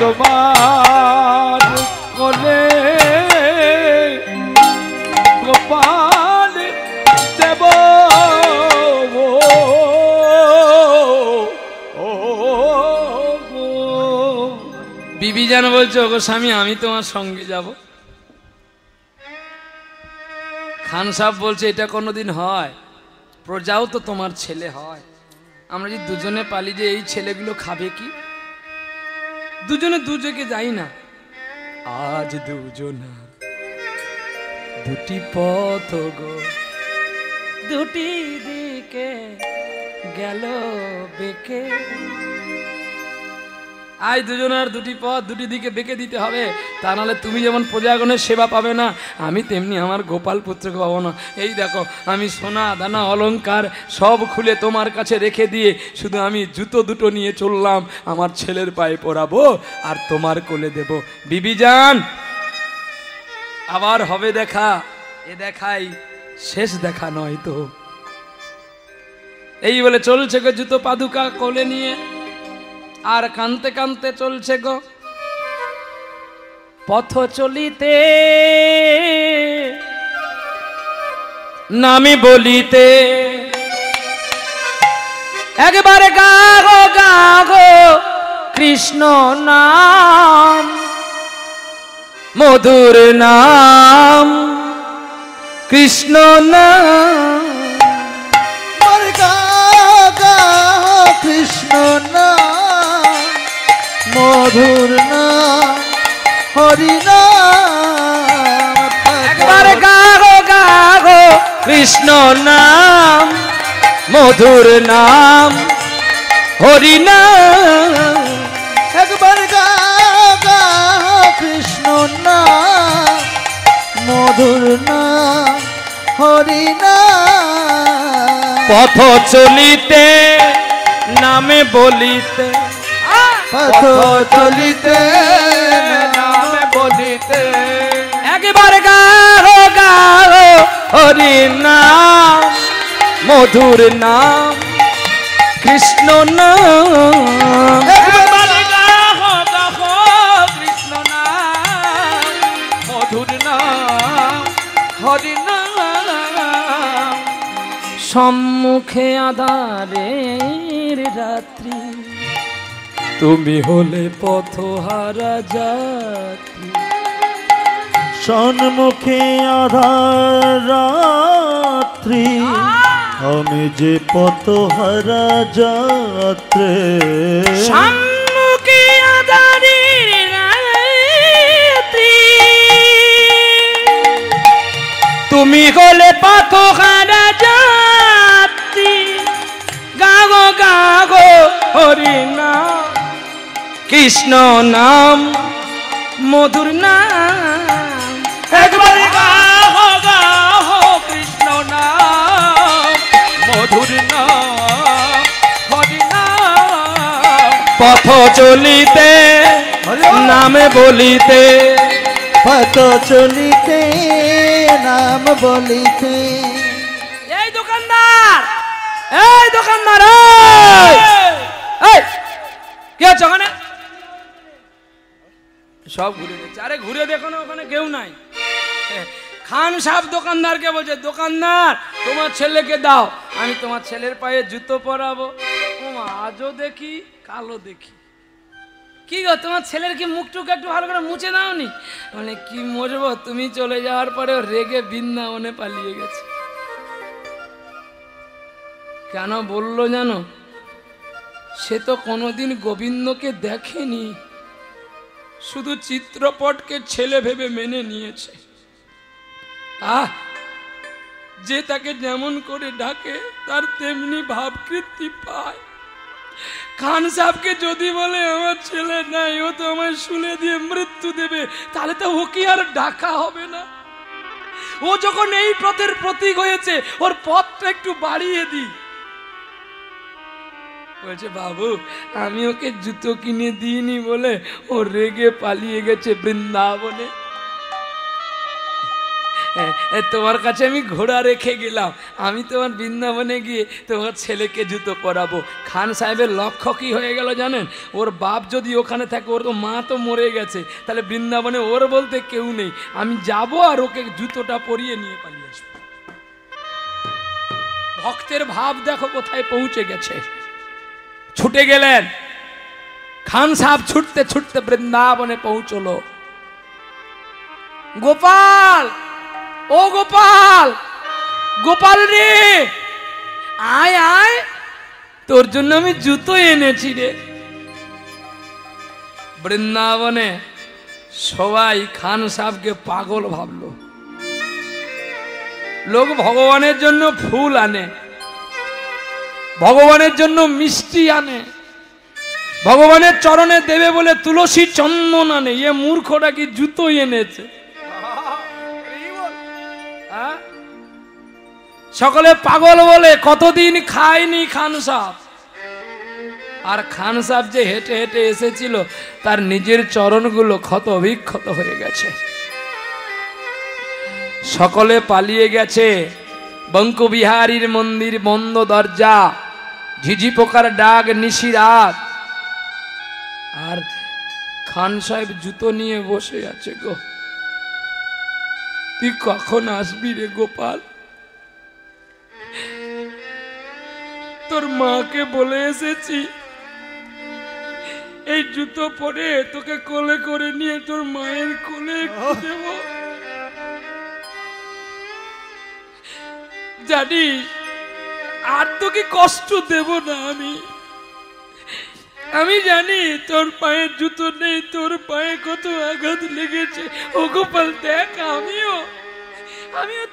তোমার কোলে গোপাল দেব। বিবি জান বলছো, ওগো স্বামী আমি তোমার সঙ্গে যাব। খান সাহেব বলছে, এটা কোনোদিন হয়? প্রজাও তো তোমার ছেলে হয়। আমরা যদি দুজনে পালি যে এই ছেলেগুলো খাবে কি? দুজনে দুজকে যাই না, আজ দুজনার দুটি পথ গো, দুটি দিকে গেল বেঁকে। আজ দুজনের দুটি পথ দুটি দিকে বেঁকে দিতে হবে, তা নাহলে তুমি যেমন প্রজাগণের সেবা পাবে না, আমি তেমনি আমার গোপাল পুত্রকে পাবো না। এই দেখো আমি সোনা দানা অলংকার সব খুলে তোমার কাছে রেখে দিয়ে শুধু আমি জুতো দুটো নিয়ে চললাম, আমার ছেলের পায়ে পরাবো আর তোমার কোলে দেব। বিবি যান, আবার হবে দেখা, এ দেখাই শেষ দেখা নয় তো। এই বলে চলছে গো জুতো পাদুকা কোলে নিয়ে, আর কানতে কানতে চলছে গো পথ চলিতে, নামি বলিতে একবারে গাগো গাগো কৃষ্ণ নাম, মধুর নাম কৃষ্ণ নাম। কৃষ্ণ নাম, মধুর নাম, হরি নাম। একবার গাগো গাগো কৃষ্ণ নাম, মধুর নাম হরি নাম। একবার গাগো কৃষ্ণ নাম, মধুর নাম, হরি নাম। পথ চলিতে নামে বলিতে, পথ চলিতে নামে বলিতে, একবার গাও গাও হরি নাম, মধুর নাম কৃষ্ণ নাম। একবার গাও গাও কৃষ্ণ নাম, মধুর নাম হরি নাম। সম্মুখে আধারের রাত্রি, তুমি হলে পথহারা যাত্রী। সম্মুখে আধার রাত্রি, আমি যে পথহারা যাত্রী। সম্মুখে আধারের রাত্রি, তুমি হলে পথহারা যাত্রী। গাগো গাগো হরি নাম, কৃষ্ণ নাম, মধুর নাম। একবার গাও গাও কৃষ্ণ নাম, মধুর নাম হরি নাম। পথ চলিতে নামে বলিতে, পথ চলিতে নাম বলিতে। এই দোকানদার, এই দোকানদার, এই কি হচ্ছে ওখানে? সব ঘুরে দেখছে। আরে ঘুরে দেখো না, ওখানে কেউ নাই। খান সাহেব দোকানদারকে বলছে, দোকানদার তোমার ছেলেকে দাও, আমি তোমার ছেলের পায়ে জুতো পরাবো। আজও দেখি কালো দেখি। কি গো তোমার ছেলের কি মুখটুক একটু ভালো করে মুছে দাওনি? মানে কি মরবো, তুমি চলে যাওয়ার পরেও রেগে বৃন্দাবনে পালিয়ে গেছে। কেন বললো জানো? সে তো কোনোদিন গোবিন্দকে দেখেনি, শুধু চিত্রপটকে ছেলে ভেবে মেনে নিয়েছে। যে তাকে যেমন করে ডাকে তার তেমনি ভাবকৃতি পায়। খান সাহেবকে যদি বলে আমার ছেলে নাই, ও তো আমায় শুলে দিয়ে মৃত্যু দেবে, তাহলে তো ওকে আর ডাকা হবে না। ও যখন এই পথের প্রতীক হয়েছে, ওর পথটা একটু বাড়িয়ে দিই। বলছে বাবু আমি ওকে জুতো কিনে দিইনি বলে ও রেগে পালিয়ে গেছে বৃন্দাবনে। তোমার কাছে আমি ঘোড়া রেখে গেলাম, আমি তোমার বৃন্দাবনে গিয়ে তোমার ছেলেকে জুতো পরাবো। খান সাহেবের লক্ষ্য কি হয়ে গেল জানেন? ওর বাপ যদি ওখানে থাকে, ওর তো মা তো মরে গেছে, তাহলে বৃন্দাবনে ওর বলতে কেউ নেই, আমি যাব আর ওকে জুতোটা পরিয়ে নিয়ে পালিয়ে আসবো। ভক্তের ভাব দেখো কোথায় পৌঁছে গেছে। ছুটে গেলেন খান সাহেব, ছুটতে ছুটতে বৃন্দাবনে পৌঁছলো। গোপাল, ও গোপাল, গোপাল রে আয় আয়, তোর জন্য আমি জুতো এনেছি রে। বৃন্দাবনে সবাই খান সাহেবকে পাগল ভাবলো। লোক ভগবানের জন্য ফুল আনে, ভগবানের জন্য মিষ্টি আনে, ভগবানের চরণে দেবে বলে তুলসী চন্দন আনে। এ মূর্খটা কি জুতো এনেছে? সকলে পাগল বলে, কতদিন খায়নি খান সাহেব। আর খান সাহেব যে হেঁটে হেঁটে এসেছিল তার নিজের চরণগুলো ক্ষত বিক্ষত হয়ে গেছে। সকলে পালিয়ে গেছে। বঙ্কবিহারীর মন্দির বন্ধ দরজা, ঝিঝি পোকার ডাক নিশি রাত। আর খান সাহেব জুতো নিয়ে বসে আছে গো। তুই কখন আসবি রে গোপাল? তোর মাকে বলে এসেছি এই জুতো পরে তোকে কোলে করে নিয়ে তোর মায়ের কোলে দেব। জানি আর তোকে কষ্ট দেব না আমি জানি তোর পায়ে জুতো নেই, তোর পায়ে কত আঘাত লেগেছে। ও গোপাল দেখ, আমিও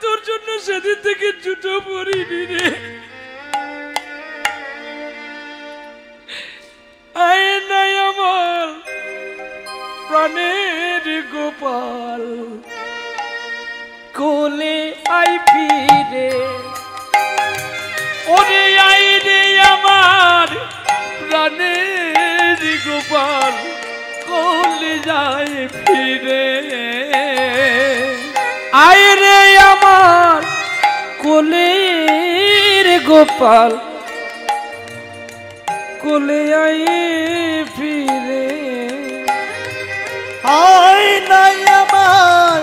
তোর জন্য সেদিন থেকে জুতো পরিনি রে। আয় নাই আমার প্রাণের গোপাল, কোলে আই ফিরে। ওরে আই রে আমার প্রাণের গোপাল, কোলে যায় ফিরে। আয় রে আমার কোলের গোপাল, কোলে আই ফিরে। আয় নাই আমার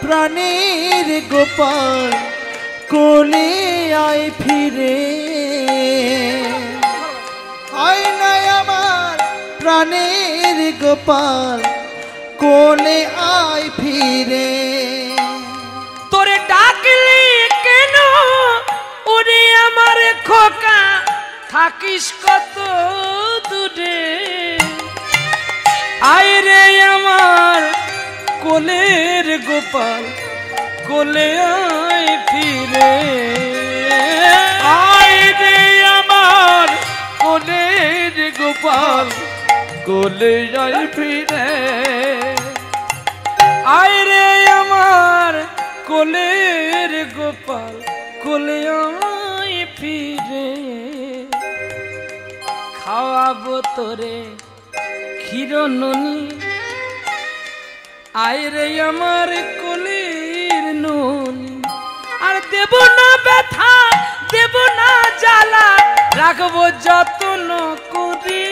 প্রাণের গোপাল, কোলে আয় ফিরে। আয় নাই আমার প্রাণের গোপাল, কোলে আয় ফিরে। তোরে ডাকলি কেন ওরে আমার খোকা, থাকিস কত দূরে। আয় রে আমার কোলের গোপাল, কোলে আয় ফিরে। আয় রে আমার কোলের গোপাল, কোলে আয় ফিরে। আয় রে আমার কোলের গোপাল, কোলে আয় ফিরে। খাওয়াবো তোরে ক্ষীর ননি, আয় রে আমার কোলের ননি। আর দেব না ব্যথা, দেব না জ্বালা, রাখবো যত্ন করি।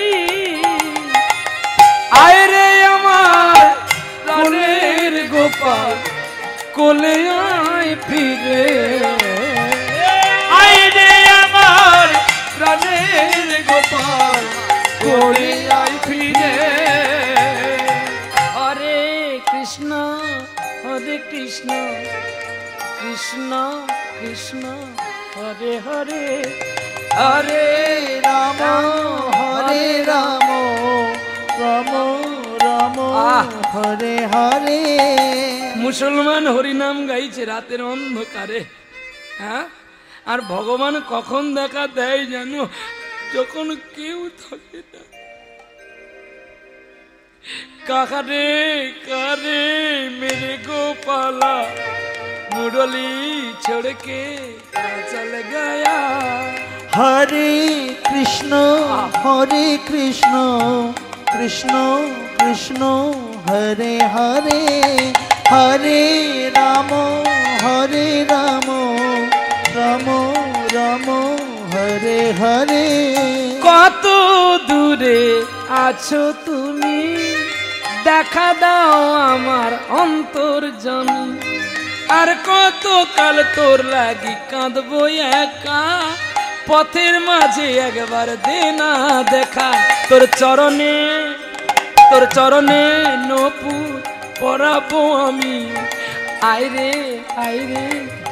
আয় রে আমার কোলের গোপাল, কোলে আয় ফিরে। আয় রে আমার প্রাণের গোপাল, কোলে আয় ফিরে। হরে কৃষ্ণ হরে কৃষ্ণ, কৃষ্ণ কৃষ্ণ হরে হরে, হরে রাম হরে রাম, রাম রাম হরে হরে। মুসলমান হরিনাম গাইছে রাতের অন্ধকারে। হ্যাঁ, আর ভগবান কখন দেখা দেয় জানো? যখন কেউ থাকে না। কারে কারে মেরে গোপালা, মুরলি छोड़ के चल गया। हरे कृष्ण कृष्ण कृष्ण हरे हरे, हरे राम राम राम हरे हरे। কত দূরে আছো তুমি, দেখা দাও আমার অন্তর্জনী। আর কত কাল তোর লাগি কাঁদবো একা, পথের মাঝে একবার দে না দেখা। তোর চরণে নপুর পরাবো আমি। আইরে আইরে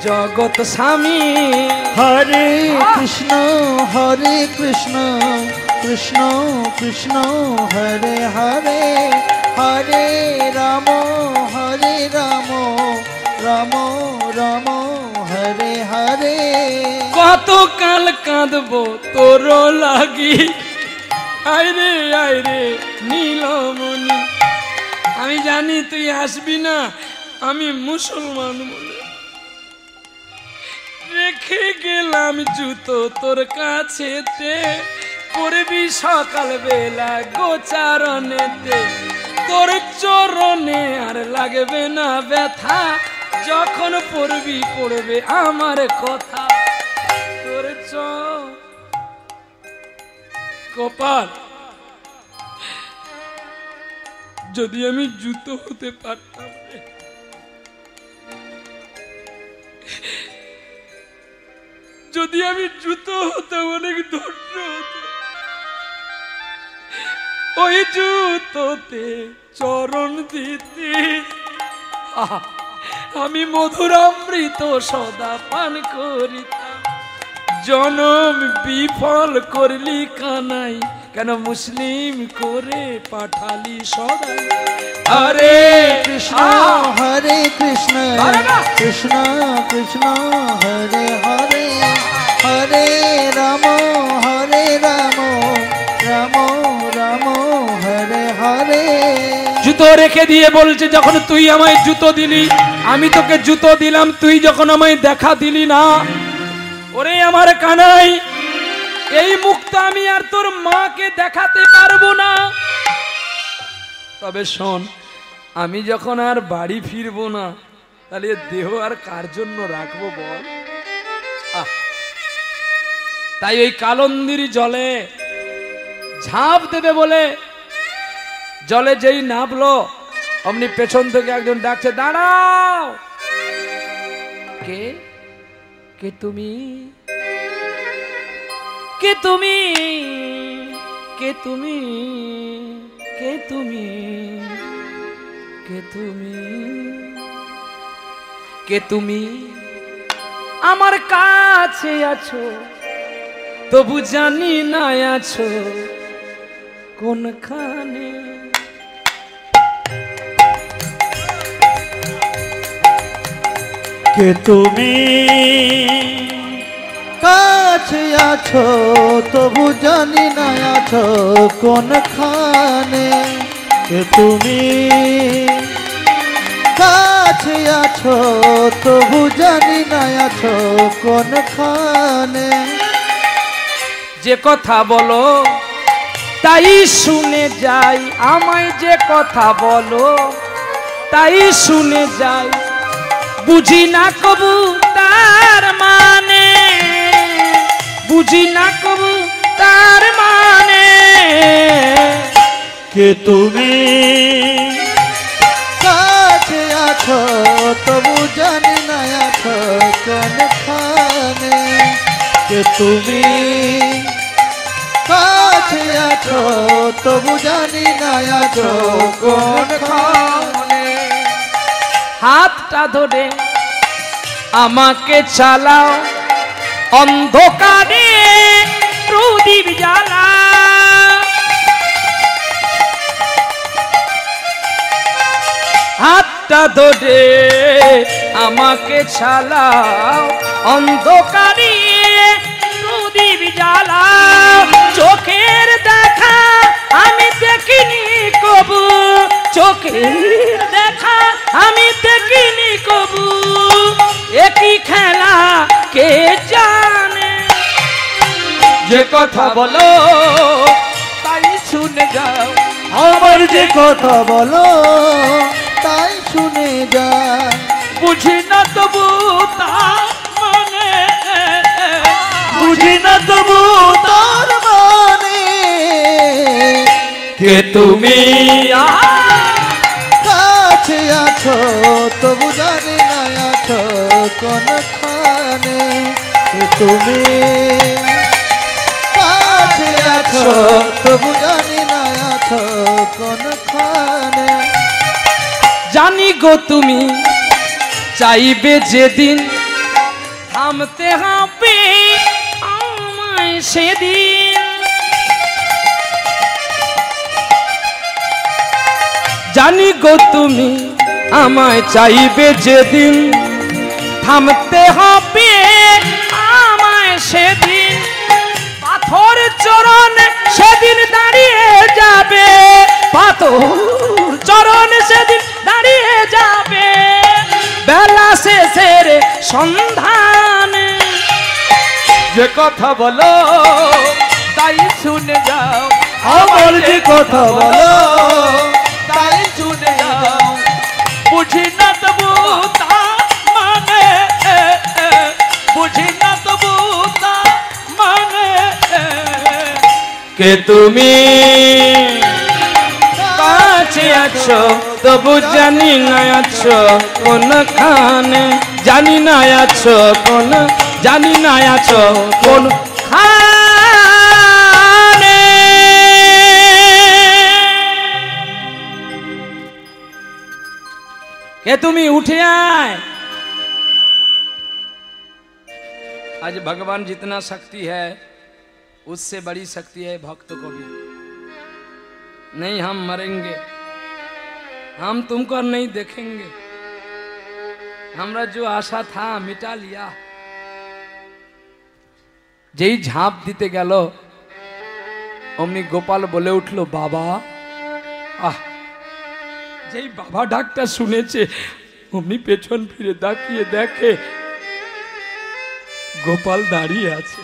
জগৎ স্বামী। हरे कृष्ण কৃষ্ণ কৃষ্ণ হরে হরে হরে রাম রাম রাম হরে হরে। কত কাল কাঁদবো তোর লাগি, আইরে নীলমণি। আমি জানি তুই আসবি না, আমি মুসলমান বলে রেখে গেলাম জুতো তোর কাছেতে, পড়বি সকাল বেলা গোচারণেতে, তোর চরণে আর লাগবে না ব্যথা, যখন পড়বি পড়বে আমার কথা। তোর কপাল, যদি আমি জুতো হতে পারতাম, যদি আমি জুতো হতাম অনেক ধন্য হতো। ওই জুতোতে চরণ দিতে আমি মধুরামৃত সদা পান করিতাম। জনম বিফল করলি কানাই, কেন মুসলিম করে পাঠালি সদাই। হরে কৃষ্ণ হরে কৃষ্ণ কৃষ্ণ কৃষ্ণ হরে হরে হরে রাম রাম রাম হরে হরে। জুতো রেখে দিয়ে বলছে, যখন তুই আমায় জুতো দিলি, আমি তোকে জুতো দিলাম, তুই যখন আমায় দেখা দিলি না, ওরে আমার কানাই, এই মুখটা আমি আর তোর মাকে দেখাতে পারবো না। তবে শোন, আমি যখন আর বাড়ি ফিরবো না, তাহলে দেহ আর কার জন্য রাখবো বল? তাই ওই কালন্দির জলে ঝাঁপ দেবে বলে, জলে যেই নামলো অমনি পেছন থেকে একজন ডাকছে, দাঁড়াও। কে কে তুমি? কে তুমি? কে তুমি? কে তুমি? কে তুমি? কে তুমি? আমার কাছে আছো তবু জানি না আছো কোনখানে। কে তুমি? কাছে আছো তবু জানি না আছো কোনখানে। কে তুমি? কাছে আছো তবু জানি না আছো কোনখানে। যে কথা বলো তাই শুনে যাই, আমায় যে কথা বলো তাই শুনে যাই, বুঝি না কবু তার মানে, বুঝি না কবু তার মানে। কে তুমি? কাছে আছো তবু জানি না আছো কোনখানে। কে তুমি? কাছে আছো তবু জানি না আছো কোনখানে। হাতটা ধরে আমাকে চালাও, অন্ধকারে প্রদীপ জ্বালা। হাতটা ধরে আমাকে চালাও, অন্ধকারে প্রদীপ জ্বালাও। চোখের দেখা আমি দেখিনি কবু, চোখের দেখা আমি দেখিনি কবু, একই খেলা কে জানে। যে কথা বলো তাই শুনে যাও, আমার যে কথা বলো তাই শুনে যা। বুঝি না তবু তার মানে, বুঝি না তবু তার মানে। কে তুমি? কাছে আছো তবু জানি না আছো কোনখানে। কে তুমি? কাছে আছো তবু জানি না আছো কোনখানে। জানি গো তুমি চাইবে যেদিন, থামতে হবে আমায় সেদিন। জানি গো তুমি আমায় চাইবে যেদিন, থামতে হবে আমায় সেদিন, পাথর চরণ সেদিন দাঁড়িয়ে যাবে, পাথর চরণ সেদিন দাঁড়িয়ে যাবে, বেলা শেষের সন্ধান। যে কথা বলো তাই শুনে যাও, আমার যে কথা বলো তাই শুনে যাও, বুঝি না তবু তা মানে, বুঝি না তবু তা মানে। কে তুমি কাছে আছো তবু জানি না আছো কোনখানে, জানি না আছো কোন, জানি না আছো কোন খানে। কে তুমি उठे आए। आज भगवान जितना शक्ति है उससे बड़ी शक्ति है भक्त को भी। नहीं हम मरेंगे, हम तुमको नहीं देखेंगे, हमरा जो आशा था मिटा लिया। যেই ঝাঁপ দিতে গেল অমনি গোপাল বলে উঠলো বাবা। আহ, যেই বাবা ডাকটা শুনেছে অমনি পেছন ফিরে তাকিয়ে দেখে গোপাল দাঁড়িয়ে আছে,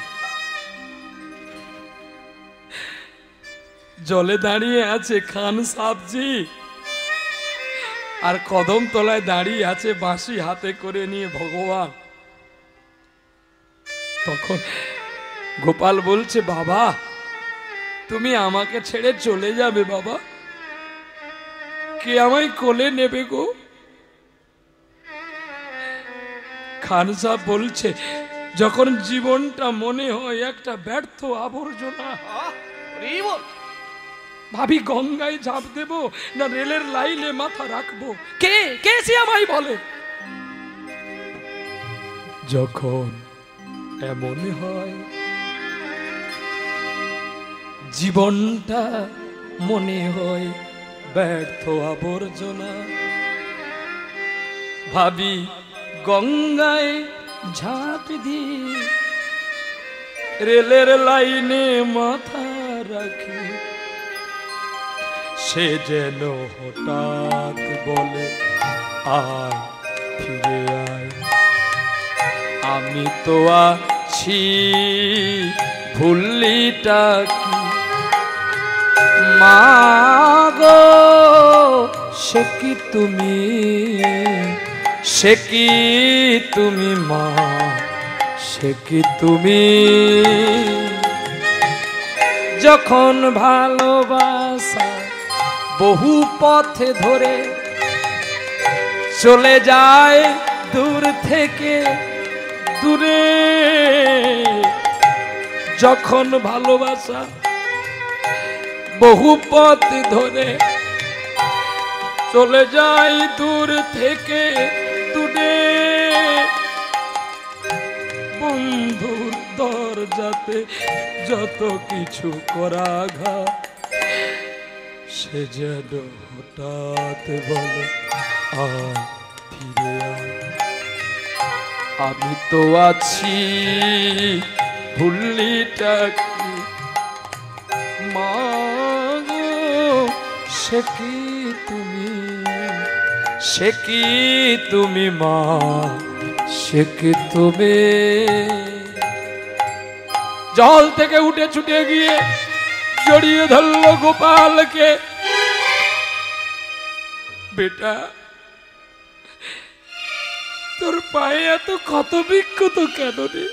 জলে দাঁড়িয়ে আছে খান সাবজি, আর কদম তলায় দাঁড়িয়ে আছে বাঁশি হাতে করে নিয়ে ভগবান। তখন গোপাল বলছে বাবা তুমি আমাকে ছেড়ে চলে যাবে বাবা, কে আমায় কোলে নেবে গো। খান সাহেব বলছে যখন জীবনটা মনে হয় একটা ব্যর্থ আবর্জনা, ভাবি গঙ্গায় ঝাঁপ দেব না রেলের লাইনে মাথা রাখবো, কে কে সে আমায় বলে। যখন এমন হয় জীবনটা মনে হয় ব্যর্থ আবর্জনা, ভাবি গঙ্গায় ঝাঁপ দি রেলের লাইনে মাথা রাখি, সে যেন হঠাৎ বলে আয় ফিরে আয়, আমি তো আছি ভুললিটা কি মাগো, সে কি তুমি, সে কি তুমি মা, সে কি তুমি। যখন ভালোবাসা বহু পথে ধরে চলে যায় দূর থেকে দূরে, যখন ভালোবাসা বহু পথ ধরে চলে যায় দূর থেকে দূরে, বন্ধুর দরজাতে যত কিছু করা ঘাত, সে যেন হঠাৎ বলে আয় ফিরে আয়, আমি তো আছি ভুললিটা কি মাগো, সে কি তুমি, সে কি তুমি মা, সে কি তুমি। জল থেকে উঠে ছুটে গিয়ে জড়িয়ে ধরলো গোপালকে, বেটা তোর পায়ে এত ক্ষত বিক্ষত কেন রে,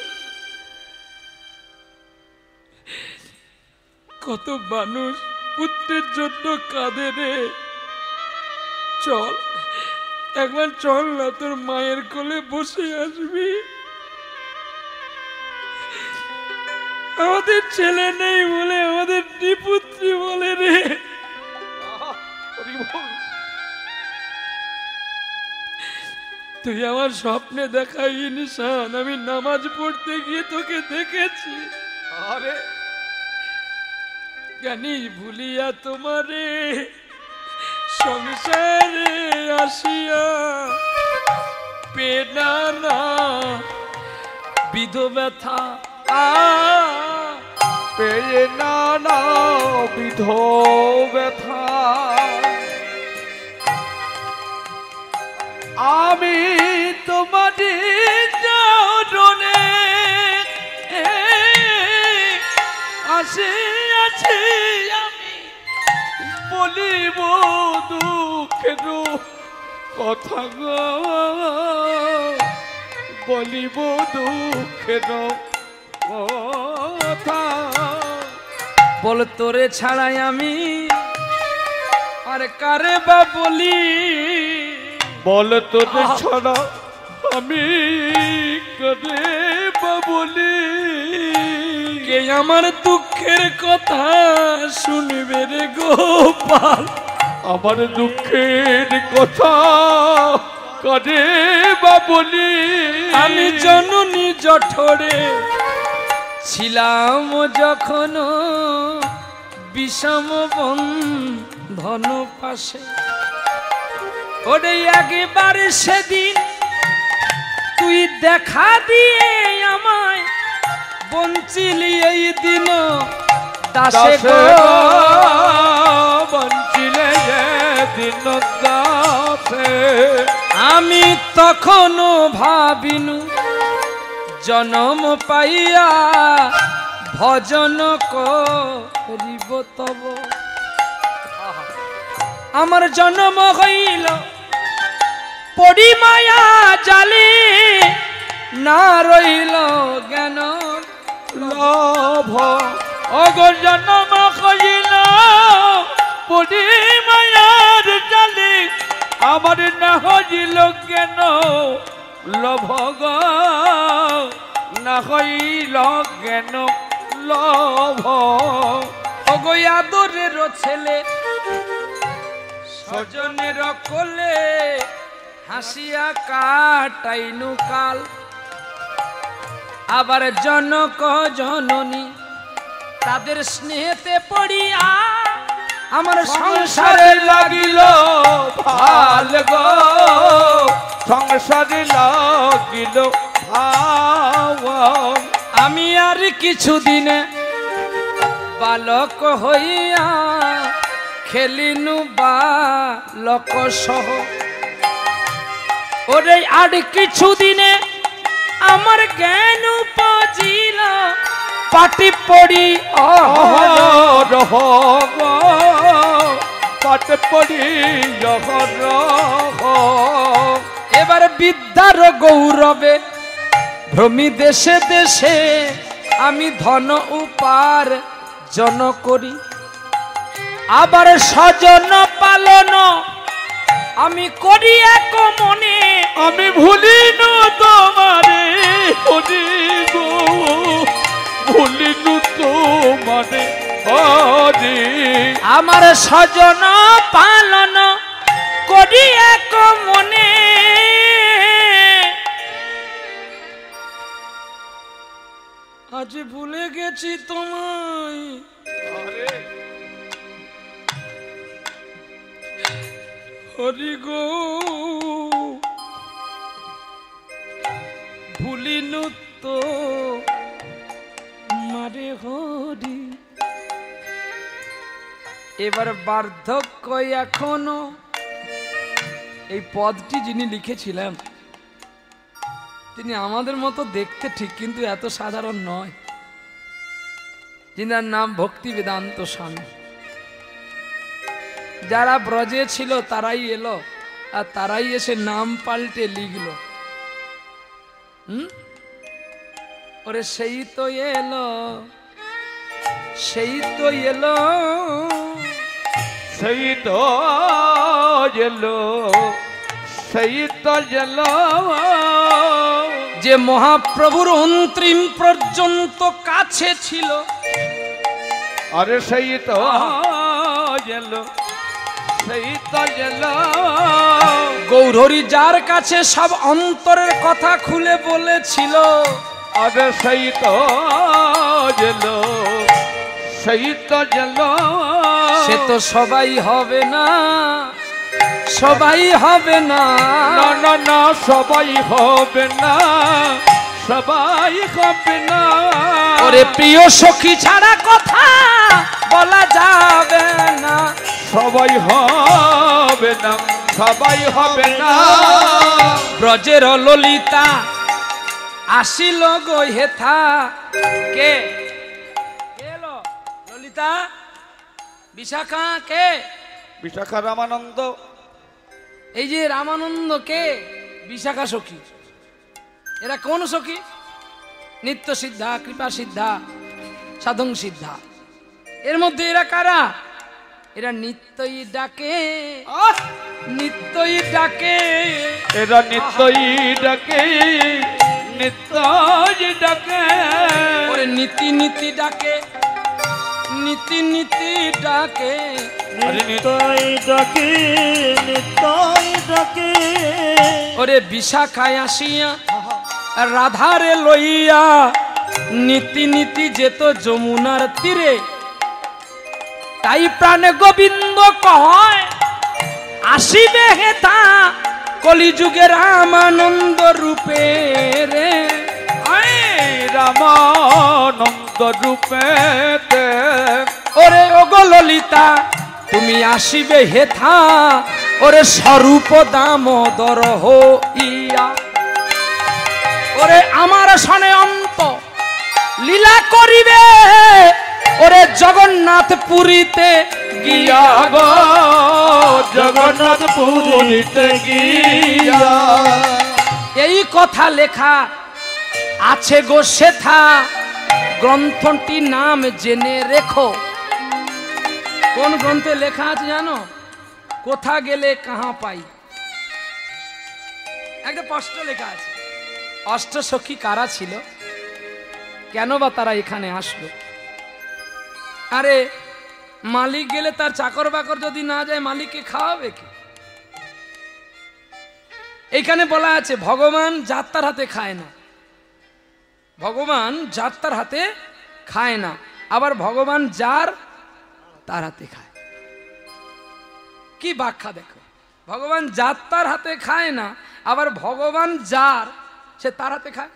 কত মানুষ পুত্রের জন্য কাঁদে রে, চল একবার চল না তোর মায়ের কোলে বসে আসবি, আমাদের ছেলে নেই বলে আমাদের নিপুত্রী বলে রে। তুই আমার স্বপ্নে দেখা ইনসান, আমি নামাজ পড়তে গিয়ে তোকে দেখেছি, আরে জানি ভুলিয়া তোমারে সংসারে আসিয়া পেনা না বিধ ব্যথা পেয়ে না বিধ ব্যথা আমি তোমাদের চরণে আসিয়াছি আমি বলিব দুঃখের কথা গো বলিব দুঃখের কথা বল তোরে ছাড়াই আমি আর কারে বা বলি বল তোদের ছাড়া আমি কারে বা বলি কে আমার দুঃখের কথা শুনবে রে গোপাল আমার দুঃখের কথা কারে বা বলি আমি জননী জঠরে ছিলাম যখন বিষম বন্ধন পাশে ওরে একবার সেদিন তুই দেখা দিয়ে আমায় বঞ্চিলি এই দিন দাসে গো বঞ্চিলে দিন দাসে আমি তখনও ভাবিনু জনম পাইয়া ভজন করিব তব আমার জন্ম হইল পড়ি মায়া জালে না রইল জ্ঞান লাভ অগ জন্ম হইল পড়ি মায়ার জালে আমার না হইল কেন লভ না হইল কেন লভ অগ আদরের ছেলে স্বজনের কোলে হাসিয়া কাটাইনু কাল আবার জনক জননী তাদের স্নেহেতে পড়িয়া আমার সংসারে লাগিল ভাল গো সংসারে লাগিল ভাব আমি আর কিছুদিনে বালক হইয়া খেলিনু বালক সহ ওরে আর কিছুদিনে আমার জ্ঞান উপজিল পাটি পড়ি রহ পাট পড়ি রহ এবার বিদ্যার গৌরবে ভ্রমি দেশে দেশে আমি ধন উপার জন করি আবার স্বজন পালন আমি করি এক মনে আমি ভুলিনু তোমারে গো ভুলিনু তোমারে হরি আমার স্বজন পালন করি এক মনে আজ ভুলে গেছি তোমায় হরি গো ভুলিনু তো মারে হরি এবার বার্ধক্য এখনো এই পদটি যিনি লিখেছিলেন তিনি আমাদের মতো দেখতে ঠিক কিন্তু এত সাধারণ নয় যিনার নাম ভক্তি বেদান্ত স্বামী যারা ব্রজে ছিল তারাই এলো আর তারাই এসে নাম পাল্টে লিখলো ওরে সেই তো এলো সেই তো এলো সেই তো এলো সেই তো এলো যে মহাপ্রভুর অন্তিম পর্যন্ত কাছে ছিল আরে সেই তো এলো সেই তো এলো গৌরহরি যার কাছে সব অন্তরের কথা খুলে বলেছিল আরে সেই তো এলো সেই তো এলো সে তো সবাই হবে না সবাই হবে না, না না না সবাই হবে না, সবাই হবে না। ওরে প্রিয় সখী ছাড়া কথা বলা যাবে না, সবাই হবে না, সবাই হবে না। ব্রজের ললিতা আসিল গো হেথা। কে এলো? ললিতা, বিশাখা কে? বিশাখা রামানন্দ। এই যে রামানন্দ কে? বিশাখা সখী। এরা কোন সখী? নিত্য সিদ্ধা, কৃপা সিদ্ধা, সাধন সিদ্ধা। এর মধ্যে এরা কারা? এরা নিত্যই ডাকে, নিত্যই ডাকে, এরা নিত্যই ডাকে, নিত্যই ডাকে। ওরে নীতি নীতি ডাকে, নীতি নীতি ডাকে। নিত্যই ডাকে, নিত্যই ডাকে। ওরে বিশাখায় আসিয়া রাধারে লইয়া নীতি নীতি যেত যমুনার তীরে। তাই প্রাণে গোবিন্দ কয় আসিবে হেতা কলিযুগে রামানন্দ রূপে রে। রামানন্দ রূপে। ওরে ওগো ললিতা তুমি আসিবে হেথা, ওরে স্বরূপ দামোদর হইয়া। ওরে আমার সনে অন্ত লীলা করিবে, ওরে জগন্নাথ পুরীতে গিয়া গো, জগন্নাথ পুরীতে গিয়া। এই কথা লেখা আছে গো সেথা, গ্রন্থটি নাম জেনে রেখো। কোন গ্রন্থে লেখা আছে জানো? কোথা গেলে কাহা পাই, একটা স্পষ্ট লেখা আছে। অষ্টসখী কারা ছিল, কেন বা তারা এখানে আসলো? আরে মালিক গেলে তার চাকর বাকর যদি না যায় মালিককে খাওয়াবে কি? এইখানে বলা আছে ভগবান যাত্রার হাতে খায় না, ভগবান যাত্রার হাতে খায় না, আবার ভগবান যার তার হাতে খায়। কি ব্যাখ্যা দেখো, ভগবান যাত্রার হাতে খায় না, আবার ভগবান যার সে তার হাতে খায়।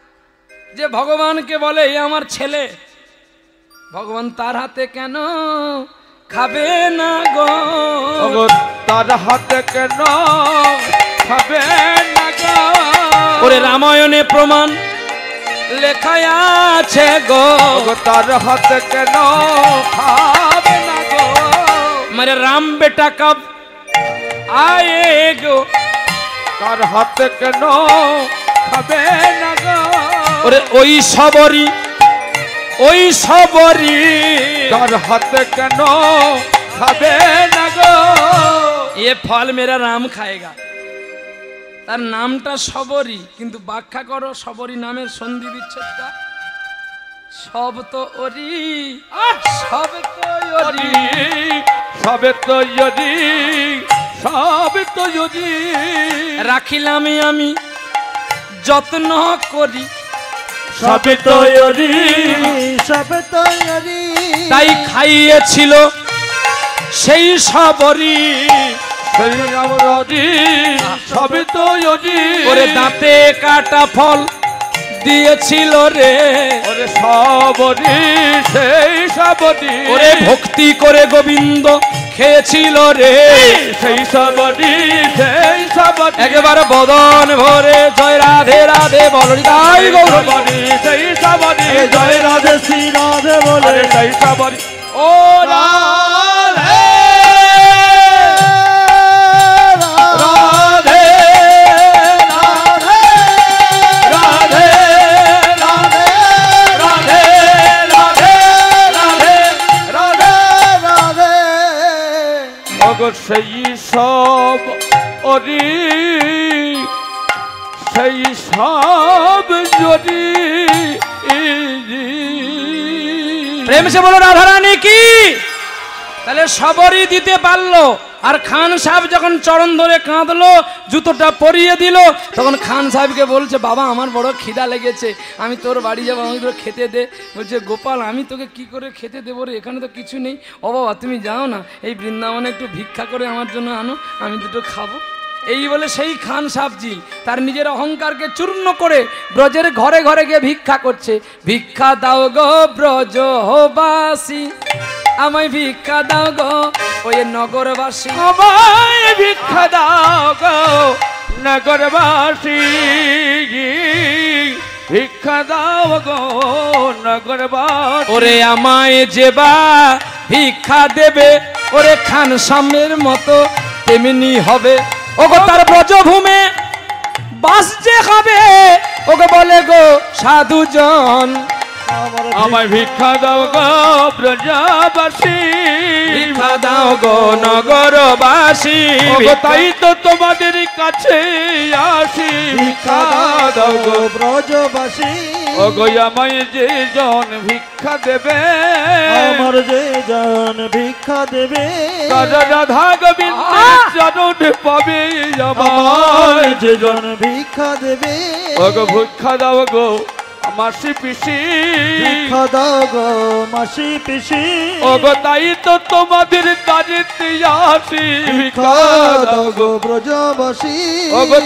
যে ভগবানকে বলে এই আমার ছেলে, ভগবান তার হাতে কেন খাবে না গো? তার হাতে কেন খাবে না গো? ওরে রামায়ণে প্রমাণ লেখা আছে গো, তার হাতে কেন খাবে না গো? मेरे राम बेटा कब आए गो? তার হাতে কেন খাবে না গো? ওরে ওই সবরি, ওই সবরি তার হাতে কেন খাবে না গো? ये फल मेरा राम खाएगा। তার নামটা সবরি, কিন্তু ব্যাখ্যা করো সবরি নামের সন্ধি বিচ্ছেদটা। সব তো ওরি, সব তো ওরি, সবে তো যদি, সবে তো যদি রাখিলাম আমি যত্ন করি, সবে তো যদি, সবে তৈরি। তাই খাইয়েছিল সেই সবরি। সেই আমরাজি সবে তো যদি। ওরে দাঁতে কাটা ফল দিয়েছিল রে, ওরে সবরি সেই সবরি। ওরে ভক্তি করে গোবিন্দ খেয়েছিল রে, সেই সবরি সেই সবরি। একেবারে বদন ভরে জয় রাধে রাধে বলি তাই গৌরবী। সেই সবরি জয় রাধে শ্রী রাধে বলে সেই সবরি। ও রাধে রাধে রাধে রাধে রাধে রাধে রাধে রাধে রাধে। অগর সেই সব অরি, সেই সব যদি। প্রেম সে বলো রাধা রানী কি? তাহলে সবরই দিতে পারলো, আর খান সাহেব যখন চরণ ধরে কাঁদলো, জুতোটা পরিয়ে দিল, তখন খান সাহেবকে বলছে, বাবা আমার বড় খিদা লেগেছে, আমি তোর বাড়ি যাবো, আমি তোর খেতে দে। বলছে, গোপাল আমি তোকে কি করে খেতে দেবো রে, এখানে তো কিছু নেই। ও বাবা তুমি যাও না, এই বৃন্দাবনে একটু ভিক্ষা করে আমার জন্য আনো, আমি দুটো খাবো। এই বলে সেই খান সাহেবজি তার নিজের অহংকারকে চূর্ণ করে ব্রজের ঘরে ঘরে গিয়ে ভিক্ষা করছে। ভিক্ষা দাও গো ব্রজবাসী, আমায় ভিক্ষা দাও গো ওই নগরবাসী, আমায় ভিক্ষা দাও গো নগরবাসী, ভিক্ষা দাও গো নগরবাসী। ওরে আমায় যেবা ভিক্ষা দেবে, ওরে খান সামের মতো তেমনি হবে। ওগো তার ব্রজভূমে বাস যে হবে, ওগো বলে গো সাধুজন, আমায় ভিক্ষা দাও গো ব্রজবাসী, ভিক্ষা দাও গো নগরবাসী। ওগো তাই তো তোমাদের কাছে আসি, ভিক্ষা দাও গো ব্রজবাসী, ওগো আমায় যে জন ভিক্ষা দেবে, আমার যে জন ভিক্ষা দেবে, রাধা গোবিন্দের চরণ পাবে আমার আমায় যে জন ভিক্ষা দেবে, ওগো ভিক্ষা দাও গো মাসি পিসি, ভিক্ষা দাও গো মাসি পিসি, ওগো তাই তো তোমাদের কাছে আসি, ভিক্ষা দাও গো ব্রজবাসী, ওগো